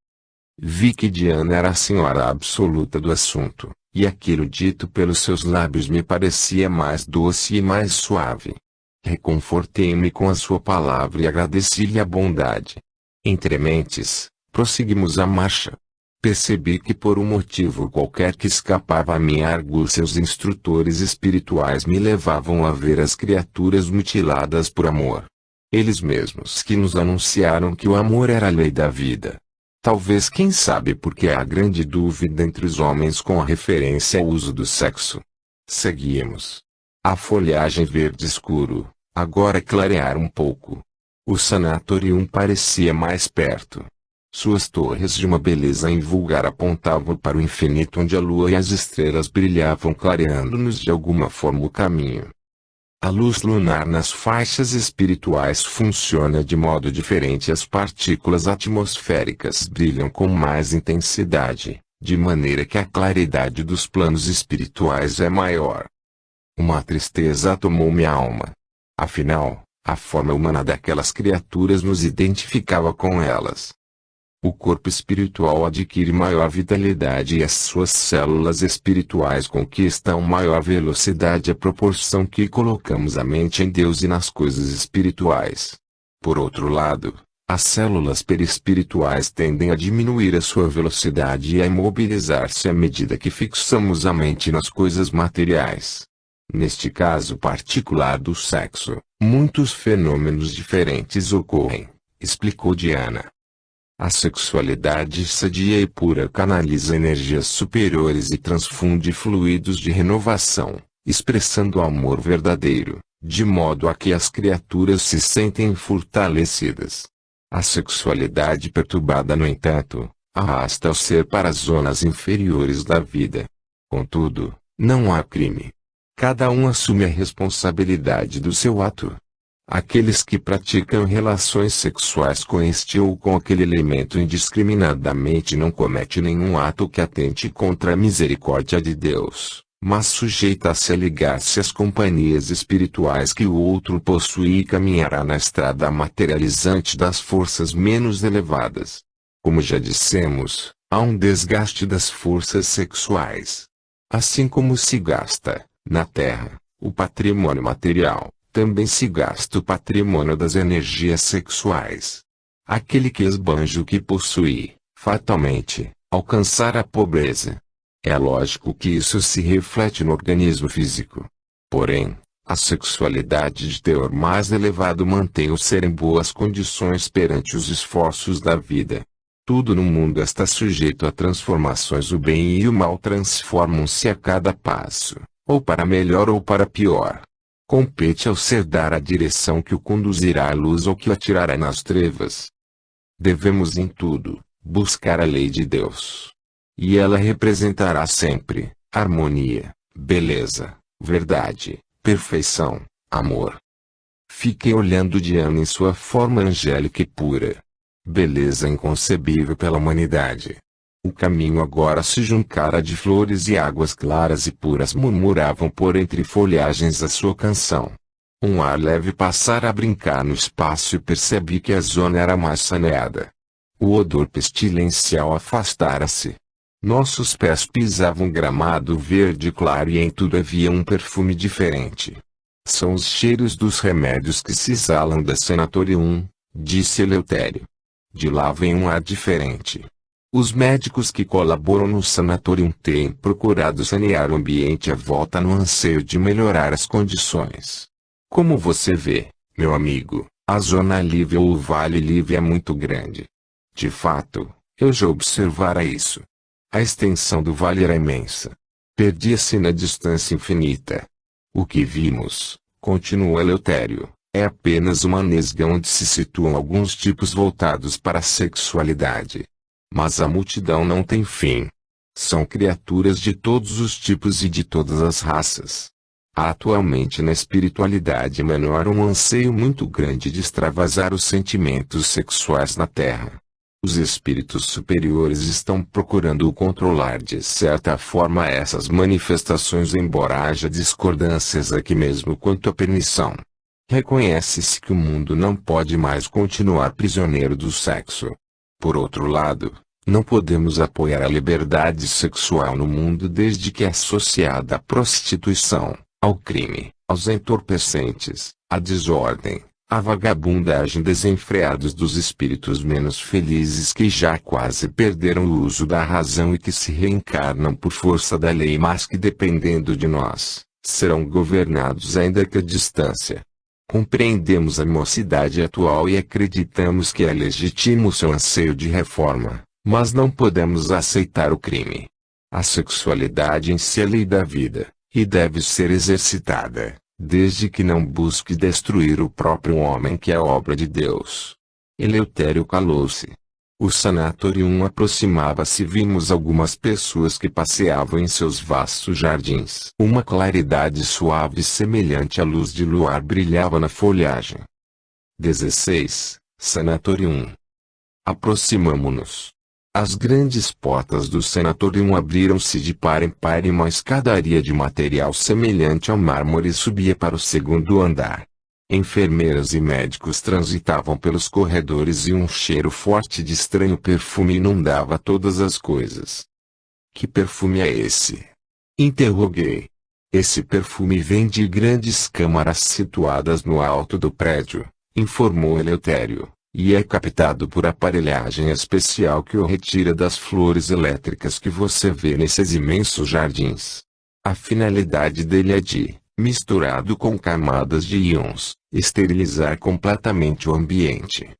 Vi que Diana era a senhora absoluta do assunto, e aquilo dito pelos seus lábios me parecia mais doce e mais suave. Reconfortei-me com a sua palavra e agradeci-lhe a bondade. Entre mentes, prosseguimos a marcha. Percebi que por um motivo qualquer que escapava à minha argúcia os instrutores espirituais me levavam a ver as criaturas mutiladas por amor. Eles mesmos que nos anunciaram que o amor era a lei da vida. Talvez quem sabe porque há grande dúvida entre os homens com a referência ao uso do sexo. Seguíamos. A folhagem verde escuro, agora clareara um pouco. O sanatorium parecia mais perto. Suas torres de uma beleza invulgar apontavam para o infinito onde a lua e as estrelas brilhavam clareando-nos de alguma forma o caminho. A luz lunar nas faixas espirituais funciona de modo diferente. As partículas atmosféricas brilham com mais intensidade, de maneira que a claridade dos planos espirituais é maior. Uma tristeza tomou minha alma. Afinal, a forma humana daquelas criaturas nos identificava com elas. O corpo espiritual adquire maior vitalidade e as suas células espirituais conquistam maior velocidade à proporção que colocamos a mente em Deus e nas coisas espirituais. Por outro lado, as células perispirituais tendem a diminuir a sua velocidade e a imobilizar-se à medida que fixamos a mente nas coisas materiais. Neste caso particular do sexo, muitos fenômenos diferentes ocorrem, explicou Diana. A sexualidade sadia e pura canaliza energias superiores e transfunde fluidos de renovação, expressando o amor verdadeiro, de modo a que as criaturas se sentem fortalecidas. A sexualidade perturbada, no entanto, arrasta o ser para as zonas inferiores da vida. Contudo, não há crime. Cada um assume a responsabilidade do seu ato. Aqueles que praticam relações sexuais com este ou com aquele elemento indiscriminadamente não cometem nenhum ato que atente contra a misericórdia de Deus, mas sujeita-se a ligar-se às companhias espirituais que o outro possui e caminhará na estrada materializante das forças menos elevadas. Como já dissemos, há um desgaste das forças sexuais. Assim como se gasta, na Terra, o patrimônio material, também se gasta o patrimônio das energias sexuais. Aquele que esbanja o que possui, fatalmente, alcançará a pobreza. É lógico que isso se reflete no organismo físico. Porém, a sexualidade de teor mais elevado mantém o ser em boas condições perante os esforços da vida. Tudo no mundo está sujeito a transformações. O bem e o mal transformam-se a cada passo, ou para melhor ou para pior. Compete ao ser dar a direção que o conduzirá à luz ou que o atirará nas trevas. Devemos em tudo buscar a lei de Deus. E ela representará sempre harmonia, beleza, verdade, perfeição, amor. Fiquem olhando Diana em sua forma angélica e pura. Beleza inconcebível pela humanidade. O caminho agora se juncara de flores e águas claras e puras murmuravam por entre folhagens a sua canção. Um ar leve passara a brincar no espaço e percebi que a zona era mais saneada. O odor pestilencial afastara-se. Nossos pés pisavam gramado verde claro e em tudo havia um perfume diferente. São os cheiros dos remédios que se exalam da Sanatorium, disse Eleutério. De lá vem um ar diferente. Os médicos que colaboram no sanatório têm procurado sanear o ambiente à volta no anseio de melhorar as condições. Como você vê, meu amigo, a zona livre ou o vale livre é muito grande. De fato, eu já observara isso. A extensão do vale era imensa. Perdia-se na distância infinita. O que vimos, continuou Eleutério, é apenas uma nesga onde se situam alguns tipos voltados para a sexualidade. Mas a multidão não tem fim. São criaturas de todos os tipos e de todas as raças. Há atualmente na espiritualidade menor um anseio muito grande de extravasar os sentimentos sexuais na Terra. Os espíritos superiores estão procurando controlar de certa forma essas manifestações, embora haja discordâncias aqui mesmo quanto à permissão. Reconhece-se que o mundo não pode mais continuar prisioneiro do sexo. Por outro lado, não podemos apoiar a liberdade sexual no mundo desde que é associada à prostituição, ao crime, aos entorpecentes, à desordem, à vagabundagem desenfreados dos espíritos menos felizes que já quase perderam o uso da razão e que se reencarnam por força da lei, mas que, dependendo de nós, serão governados ainda que à distância. Compreendemos a mocidade atual e acreditamos que é legítimo seu anseio de reforma, mas não podemos aceitar o crime. A sexualidade em si é lei da vida, e deve ser exercitada, desde que não busque destruir o próprio homem, que é obra de Deus. Eleutério calou-se. O sanatório aproximava-se. Vimos algumas pessoas que passeavam em seus vastos jardins. Uma claridade suave semelhante à luz de luar brilhava na folhagem. 16. Sanatório. Aproximamo-nos. As grandes portas do sanatório abriram-se de par em par e uma escadaria de material semelhante ao mármore subia para o segundo andar. Enfermeiras e médicos transitavam pelos corredores e um cheiro forte de estranho perfume inundava todas as coisas. Que perfume é esse? Interroguei. Esse perfume vem de grandes câmaras situadas no alto do prédio, informou Eleutério, e é captado por aparelhagem especial que o retira das flores elétricas que você vê nesses imensos jardins. A finalidade dele é de, misturado com camadas de íons, esterilizar completamente o ambiente.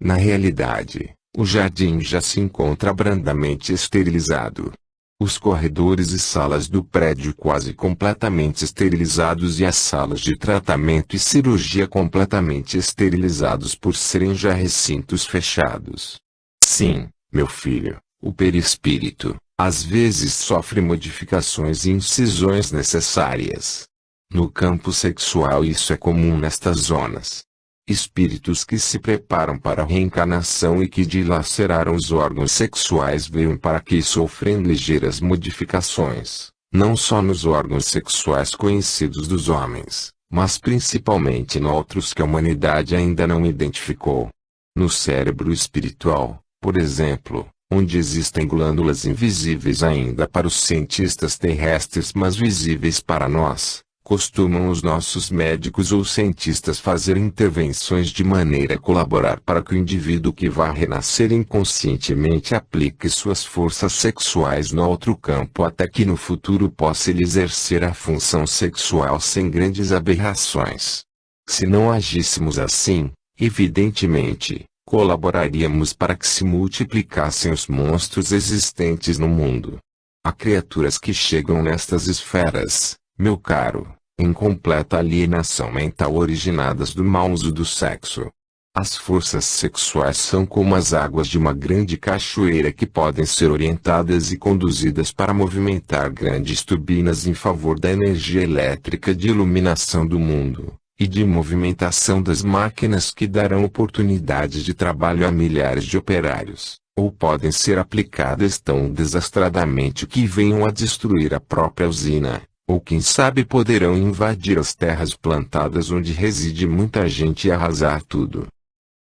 Na realidade, o jardim já se encontra brandamente esterilizado. Os corredores e salas do prédio quase completamente esterilizados e as salas de tratamento e cirurgia completamente esterilizados por serem já recintos fechados. Sim, meu filho, o perispírito, às vezes sofre modificações e incisões necessárias. No campo sexual isso é comum nestas zonas. Espíritos que se preparam para a reencarnação e que dilaceraram os órgãos sexuais veem para aqui sofrendo ligeiras modificações, não só nos órgãos sexuais conhecidos dos homens, mas principalmente em outros que a humanidade ainda não identificou. No cérebro espiritual, por exemplo, onde existem glândulas invisíveis ainda para os cientistas terrestres mas visíveis para nós, costumam os nossos médicos ou cientistas fazer intervenções de maneira a colaborar para que o indivíduo que vá renascer inconscientemente aplique suas forças sexuais no outro campo até que no futuro possa ele exercer a função sexual sem grandes aberrações. Se não agíssemos assim, evidentemente, colaboraríamos para que se multiplicassem os monstros existentes no mundo. Há criaturas que chegam nestas esferas, meu caro, em completa alienação mental originadas do mau uso do sexo. As forças sexuais são como as águas de uma grande cachoeira que podem ser orientadas e conduzidas para movimentar grandes turbinas em favor da energia elétrica de iluminação do mundo, e de movimentação das máquinas que darão oportunidade de trabalho a milhares de operários, ou podem ser aplicadas tão desastradamente que venham a destruir a própria usina, ou quem sabe poderão invadir as terras plantadas onde reside muita gente e arrasar tudo.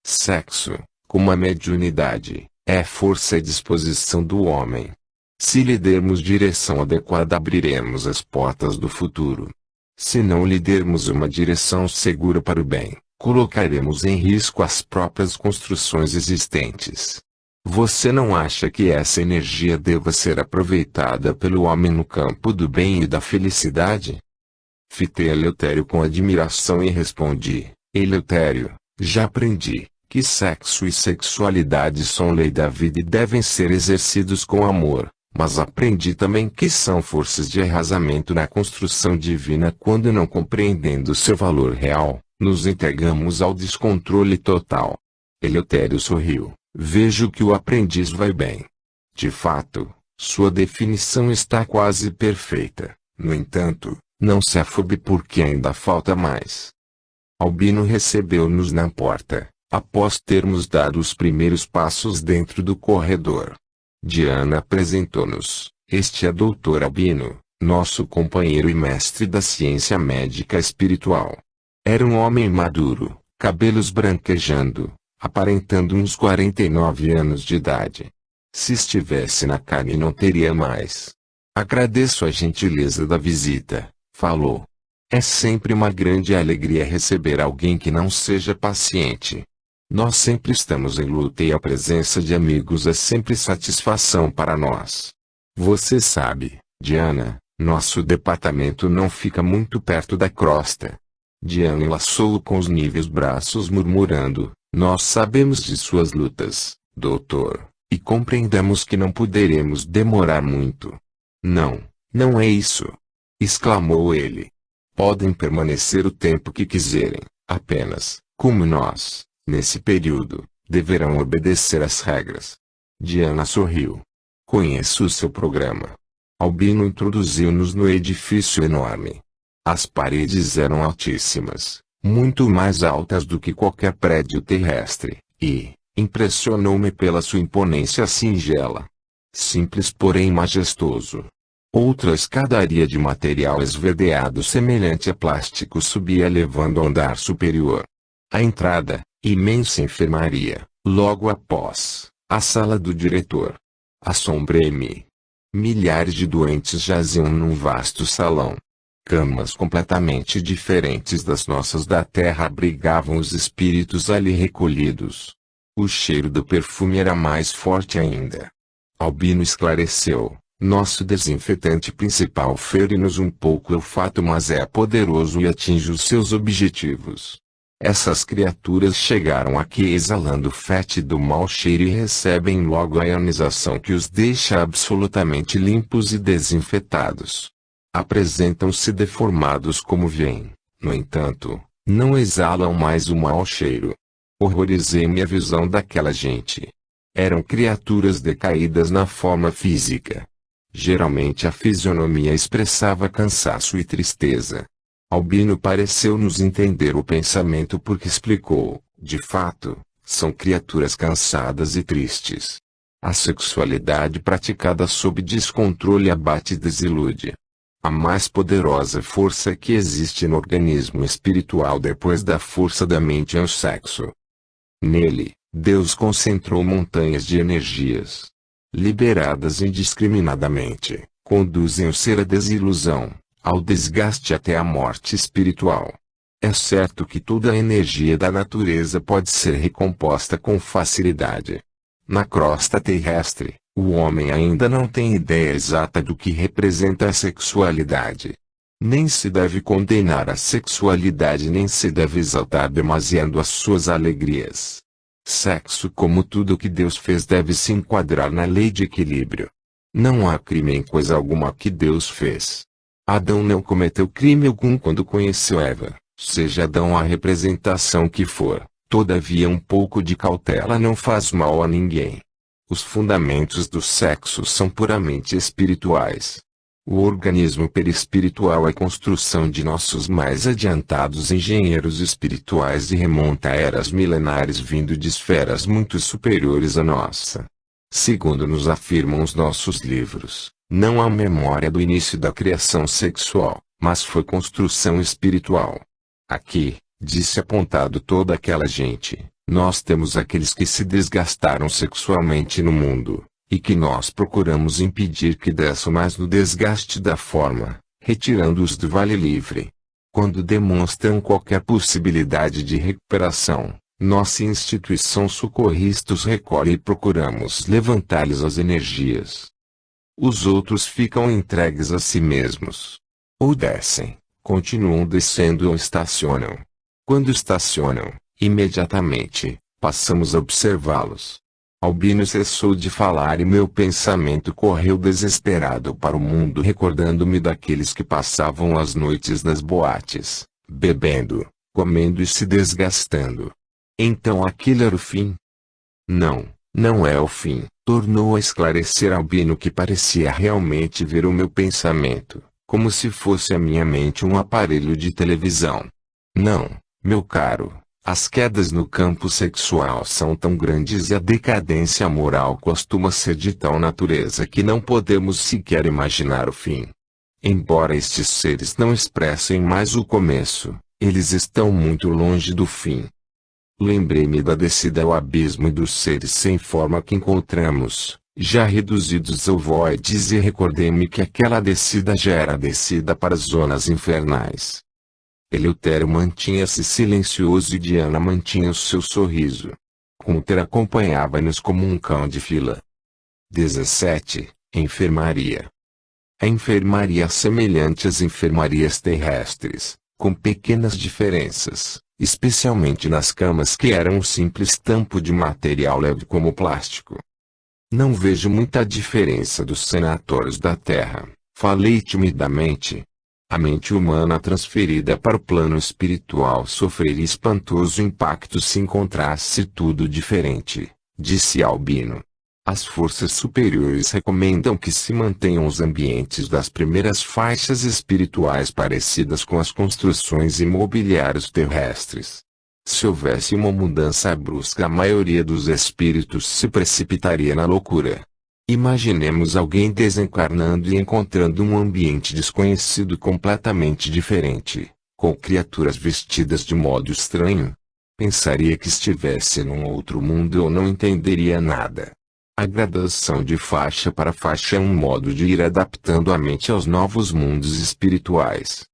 Sexo, como a mediunidade, é força e disposição do homem. Se lhe dermos direção adequada, abriremos as portas do futuro. Se não lhe dermos uma direção segura para o bem, colocaremos em risco as próprias construções existentes. Você não acha que essa energia deva ser aproveitada pelo homem no campo do bem e da felicidade? Fitei Eleutério com admiração e respondi: Eleutério, já aprendi que sexo e sexualidade são lei da vida e devem ser exercidos com amor, mas aprendi também que são forças de arrasamento na construção divina quando, não compreendendo seu valor real, nos entregamos ao descontrole total. Eleutério sorriu. Vejo que o aprendiz vai bem. De fato, sua definição está quase perfeita. No entanto, não se afobe porque ainda falta mais. Albino recebeu-nos na porta, após termos dado os primeiros passos dentro do corredor. Diana apresentou-nos: este é Dr. Albino, nosso companheiro e mestre da ciência médica espiritual. Era um homem maduro, cabelos branquejando, aparentando uns 49 anos de idade. Se estivesse na carne não teria mais. Agradeço a gentileza da visita, falou. É sempre uma grande alegria receber alguém que não seja paciente. Nós sempre estamos em luta e a presença de amigos é sempre satisfação para nós. Você sabe, Diana, nosso departamento não fica muito perto da crosta. Diana enlaçou-o com os níveis braços murmurando: nós sabemos de suas lutas, doutor, e compreendemos que não poderemos demorar muito. Não, não é isso, exclamou ele. Podem permanecer o tempo que quiserem, apenas, como nós, nesse período, deverão obedecer às regras. Diana sorriu. Conheço o seu programa. Albino introduziu-nos no edifício enorme. As paredes eram altíssimas, muito mais altas do que qualquer prédio terrestre, e impressionou-me pela sua imponência singela. Simples porém majestoso. Outra escadaria de material esverdeado semelhante a plástico subia levando ao andar superior. A entrada, imensa enfermaria, logo após, a sala do diretor. Assombrei-me. Milhares de doentes jaziam num vasto salão. Camas completamente diferentes das nossas da terra abrigavam os espíritos ali recolhidos. O cheiro do perfume era mais forte ainda. Albino esclareceu: nosso desinfetante principal fere-nos um pouco o olfato, mas é poderoso e atinge os seus objetivos. Essas criaturas chegaram aqui exalando fétido mau cheiro e recebem logo a ionização que os deixa absolutamente limpos e desinfetados. Apresentam-se deformados como vêm, no entanto, não exalam mais o mau cheiro. Horrorizei-me à visão daquela gente. Eram criaturas decaídas na forma física. Geralmente a fisionomia expressava cansaço e tristeza. Albino pareceu nos entender o pensamento porque explicou: de fato, são criaturas cansadas e tristes. A sexualidade praticada sob descontrole abate e desilude. A mais poderosa força que existe no organismo espiritual depois da força da mente é o sexo. Nele, Deus concentrou montanhas de energias. Liberadas indiscriminadamente, conduzem o ser à desilusão, ao desgaste até à morte espiritual. É certo que toda a energia da natureza pode ser recomposta com facilidade. Na crosta terrestre, o homem ainda não tem ideia exata do que representa a sexualidade. Nem se deve condenar a sexualidade nem se deve exaltar demasiado as suas alegrias. Sexo, como tudo que Deus fez, deve se enquadrar na lei de equilíbrio. Não há crime em coisa alguma que Deus fez. Adão não cometeu crime algum quando conheceu Eva, seja Adão a representação que for. Todavia, um pouco de cautela não faz mal a ninguém. Os fundamentos do sexo são puramente espirituais. O organismo perispiritual é construção de nossos mais adiantados engenheiros espirituais e remonta a eras milenares vindo de esferas muito superiores à nossa. Segundo nos afirmam os nossos livros, não há memória do início da criação sexual, mas foi construção espiritual. Aqui, disse apontado toda aquela gente, nós temos aqueles que se desgastaram sexualmente no mundo, e que nós procuramos impedir que desçam mais no desgaste da forma, retirando-os do vale livre. Quando demonstram qualquer possibilidade de recuperação, nossa instituição socorrista os recolhe e procuramos levantar-lhes as energias. Os outros ficam entregues a si mesmos. Ou descem, continuam descendo ou estacionam. Quando estacionam, imediatamente, passamos a observá-los. Albino cessou de falar e meu pensamento correu desesperado para o mundo, recordando-me daqueles que passavam as noites nas boates, bebendo, comendo e se desgastando. Então aquele era o fim? Não, não é o fim, tornou a esclarecer Albino, que parecia realmente ver o meu pensamento, como se fosse a minha mente um aparelho de televisão. Não, meu caro. As quedas no campo sexual são tão grandes e a decadência moral costuma ser de tal natureza que não podemos sequer imaginar o fim. Embora estes seres não expressem mais o começo, eles estão muito longe do fim. Lembrei-me da descida ao abismo e dos seres sem forma que encontramos, já reduzidos ao voides, e recordei-me que aquela descida já era a descida para as zonas infernais. Eleutério mantinha-se silencioso e Diana mantinha o seu sorriso. Gunther acompanhava-nos como um cão de fila. 17. Enfermaria. A enfermaria é semelhante às enfermarias terrestres, com pequenas diferenças, especialmente nas camas, que eram um simples tampo de material leve como plástico. Não vejo muita diferença dos sanatórios da Terra, falei timidamente. A mente humana transferida para o plano espiritual sofreria espantoso impacto se encontrasse tudo diferente, disse Albino. As forças superiores recomendam que se mantenham os ambientes das primeiras faixas espirituais parecidas com as construções imobiliárias terrestres. Se houvesse uma mudança brusca, a maioria dos espíritos se precipitaria na loucura. Imaginemos alguém desencarnando e encontrando um ambiente desconhecido completamente diferente, com criaturas vestidas de modo estranho. Pensaria que estivesse num outro mundo ou não entenderia nada. A gradação de faixa para faixa é um modo de ir adaptando a mente aos novos mundos espirituais.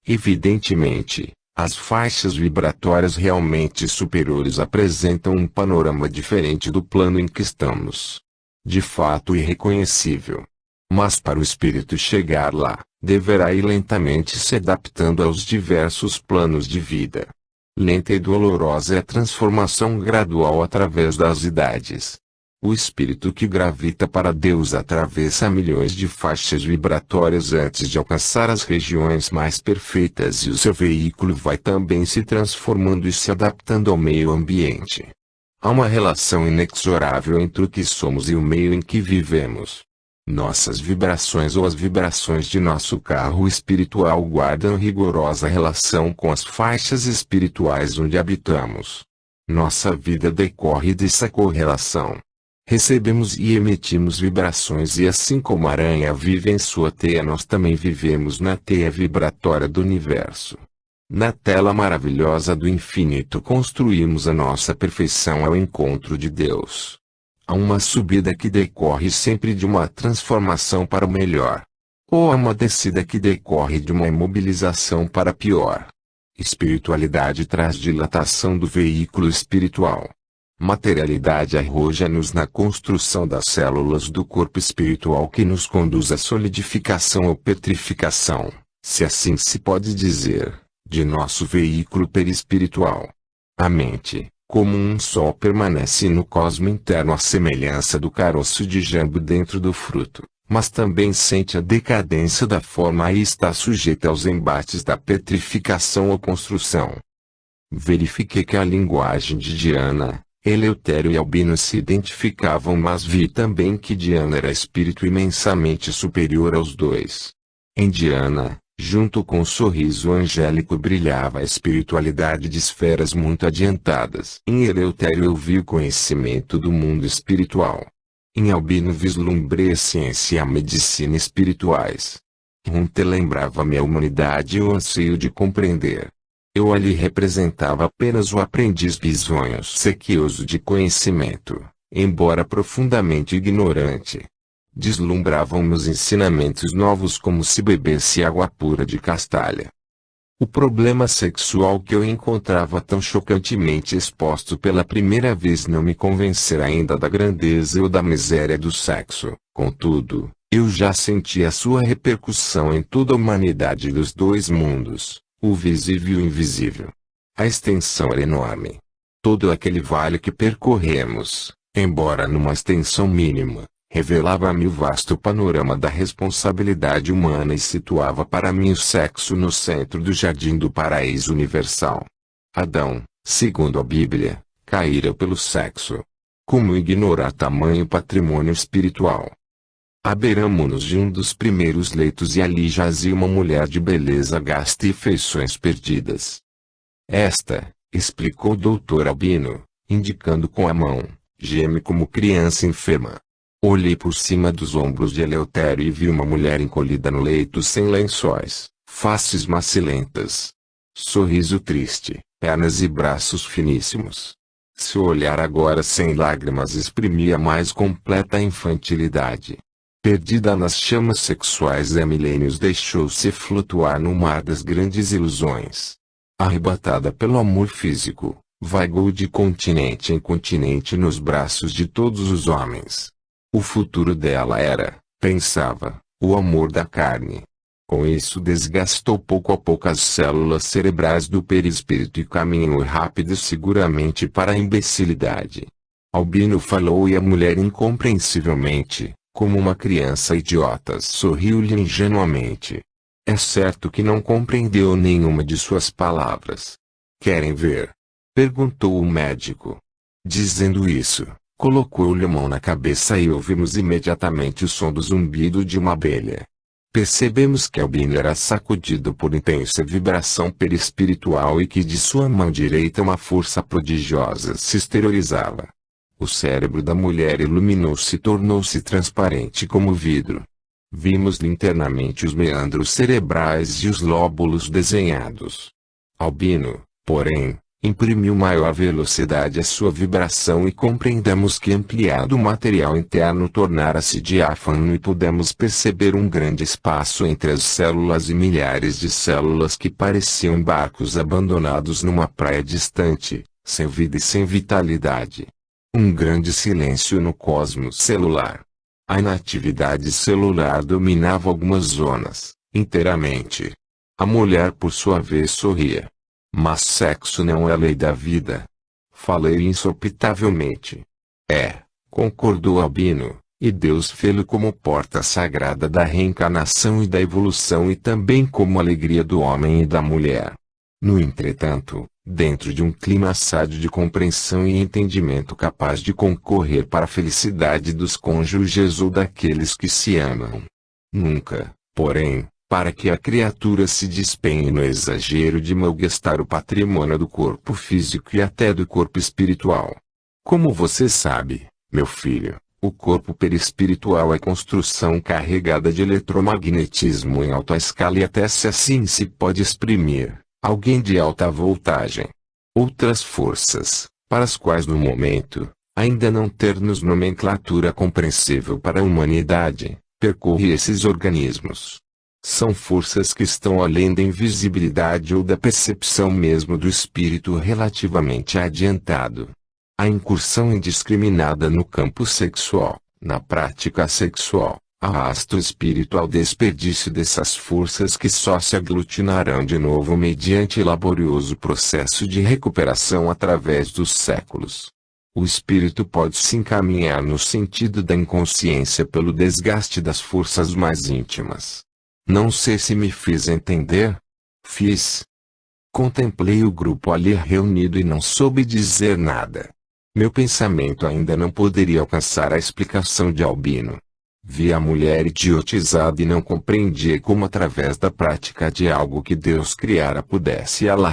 Evidentemente, as faixas vibratórias realmente superiores apresentam um panorama diferente do plano em que estamos. De fato irreconhecível. Mas para o espírito chegar lá, deverá ir lentamente se adaptando aos diversos planos de vida. Lenta e dolorosa é a transformação gradual através das idades. O espírito que gravita para Deus atravessa milhões de faixas vibratórias antes de alcançar as regiões mais perfeitas, e o seu veículo vai também se transformando e se adaptando ao meio ambiente. Há uma relação inexorável entre o que somos e o meio em que vivemos. Nossas vibrações ou as vibrações de nosso carro espiritual guardam rigorosa relação com as faixas espirituais onde habitamos. Nossa vida decorre dessa correlação. Recebemos e emitimos vibrações, e assim como a aranha vive em sua teia, nós também vivemos na teia vibratória do universo. Na tela maravilhosa do infinito construímos a nossa perfeição ao encontro de Deus. Há uma subida que decorre sempre de uma transformação para o melhor. Ou há uma descida que decorre de uma imobilização para pior. Espiritualidade traz dilatação do veículo espiritual. Materialidade arroja-nos na construção das células do corpo espiritual, que nos conduz à solidificação ou petrificação, se assim se pode dizer, de nosso veículo perispiritual. A mente, Como um sol permanece no cosmo interno à semelhança do caroço de jambo dentro do fruto, mas também sente a decadência da forma e está sujeita aos embates da petrificação ou construção. Verifiquei que a linguagem de Diana, Eleutério e Albino se identificavam, mas vi também que Diana era espírito imensamente superior aos dois. Em Diana, junto com o sorriso angélico, brilhava a espiritualidade de esferas muito adiantadas. Em Eleutério eu vi o conhecimento do mundo espiritual. Em Albino vislumbrei a ciência e a medicina espirituais. Runte lembrava-me a humanidade e o anseio de compreender. Eu ali representava apenas o aprendiz bisonho sequioso de conhecimento, embora profundamente ignorante. Deslumbravam-me os ensinamentos novos como se bebesse água pura de castalha. O problema sexual que eu encontrava tão chocantemente exposto pela primeira vez não me convencera ainda da grandeza ou da miséria do sexo. Contudo, eu já sentia sua repercussão em toda a humanidade dos dois mundos, o visível e o invisível. A extensão era enorme. Todo aquele vale que percorremos, embora numa extensão mínima, revelava-me o vasto panorama da responsabilidade humana e situava para mim o sexo no centro do jardim do paraíso universal. Adão, segundo a Bíblia, caíra pelo sexo. Como ignorar tamanho patrimônio espiritual? Abeiramo-nos de um dos primeiros leitos e ali jazia uma mulher de beleza gasta e feições perdidas. Esta, explicou o doutor Albino, indicando com a mão, geme como criança enferma. Olhei por cima dos ombros de Eleutério e vi uma mulher encolhida no leito sem lençóis, faces macilentas, sorriso triste, pernas e braços finíssimos. Seu olhar agora sem lágrimas exprimia a mais completa infantilidade. Perdida nas chamas sexuais há milênios, deixou-se flutuar no mar das grandes ilusões. Arrebatada pelo amor físico, vagou de continente em continente nos braços de todos os homens. O futuro dela era, pensava, o amor da carne. Com isso desgastou pouco a pouco as células cerebrais do perispírito e caminhou rápido e seguramente para a imbecilidade. Albino falou e a mulher incompreensivelmente, como uma criança idiota, sorriu-lhe ingenuamente. É certo que não compreendeu nenhuma de suas palavras. Querem ver? Perguntou o médico. Dizendo isso, colocou-lhe a mão na cabeça e ouvimos imediatamente o som do zumbido de uma abelha. Percebemos que Albino era sacudido por intensa vibração perispiritual e que de sua mão direita uma força prodigiosa se exteriorizava. O cérebro da mulher iluminou-se e tornou-se transparente como vidro. Vimos-lhe internamente os meandros cerebrais e os lóbulos desenhados. Albino, porém, imprimiu maior velocidade à sua vibração e compreendemos que ampliado o material interno tornara-se diáfano e pudemos perceber um grande espaço entre as células e milhares de células que pareciam barcos abandonados numa praia distante, sem vida e sem vitalidade. Um grande silêncio no cosmos celular. A inatividade celular dominava algumas zonas, inteiramente. A mulher por sua vez sorria. Mas sexo não é a lei da vida. Falei insopitavelmente. É, concordou Albino, e Deus fê-lo como porta sagrada da reencarnação e da evolução e também como alegria do homem e da mulher. No entretanto, dentro de um clima sádio de compreensão e entendimento capaz de concorrer para a felicidade dos cônjuges ou daqueles que se amam. Nunca, porém, para que a criatura se despenhe no exagero de malgastar o patrimônio do corpo físico e até do corpo espiritual. Como você sabe, meu filho, o corpo perispiritual é construção carregada de eletromagnetismo em alta escala e até se assim se pode exprimir, alguém de alta voltagem. Outras forças, para as quais no momento, ainda não termos nomenclatura compreensível para a humanidade, percorre esses organismos. São forças que estão além da invisibilidade ou da percepção mesmo do espírito relativamente adiantado. A incursão indiscriminada no campo sexual, na prática sexual, Arrasta o espírito ao desperdício dessas forças que só se aglutinarão de novo mediante laborioso processo de recuperação através dos séculos. O espírito pode se encaminhar no sentido da inconsciência pelo desgaste das forças mais íntimas. Não sei se me fiz entender. Fiz. Contemplei o grupo ali reunido e não soube dizer nada. Meu pensamento ainda não poderia alcançar a explicação de Albino. Vi a mulher idiotizada e não compreendia como através da prática de algo que Deus criara pudesse ela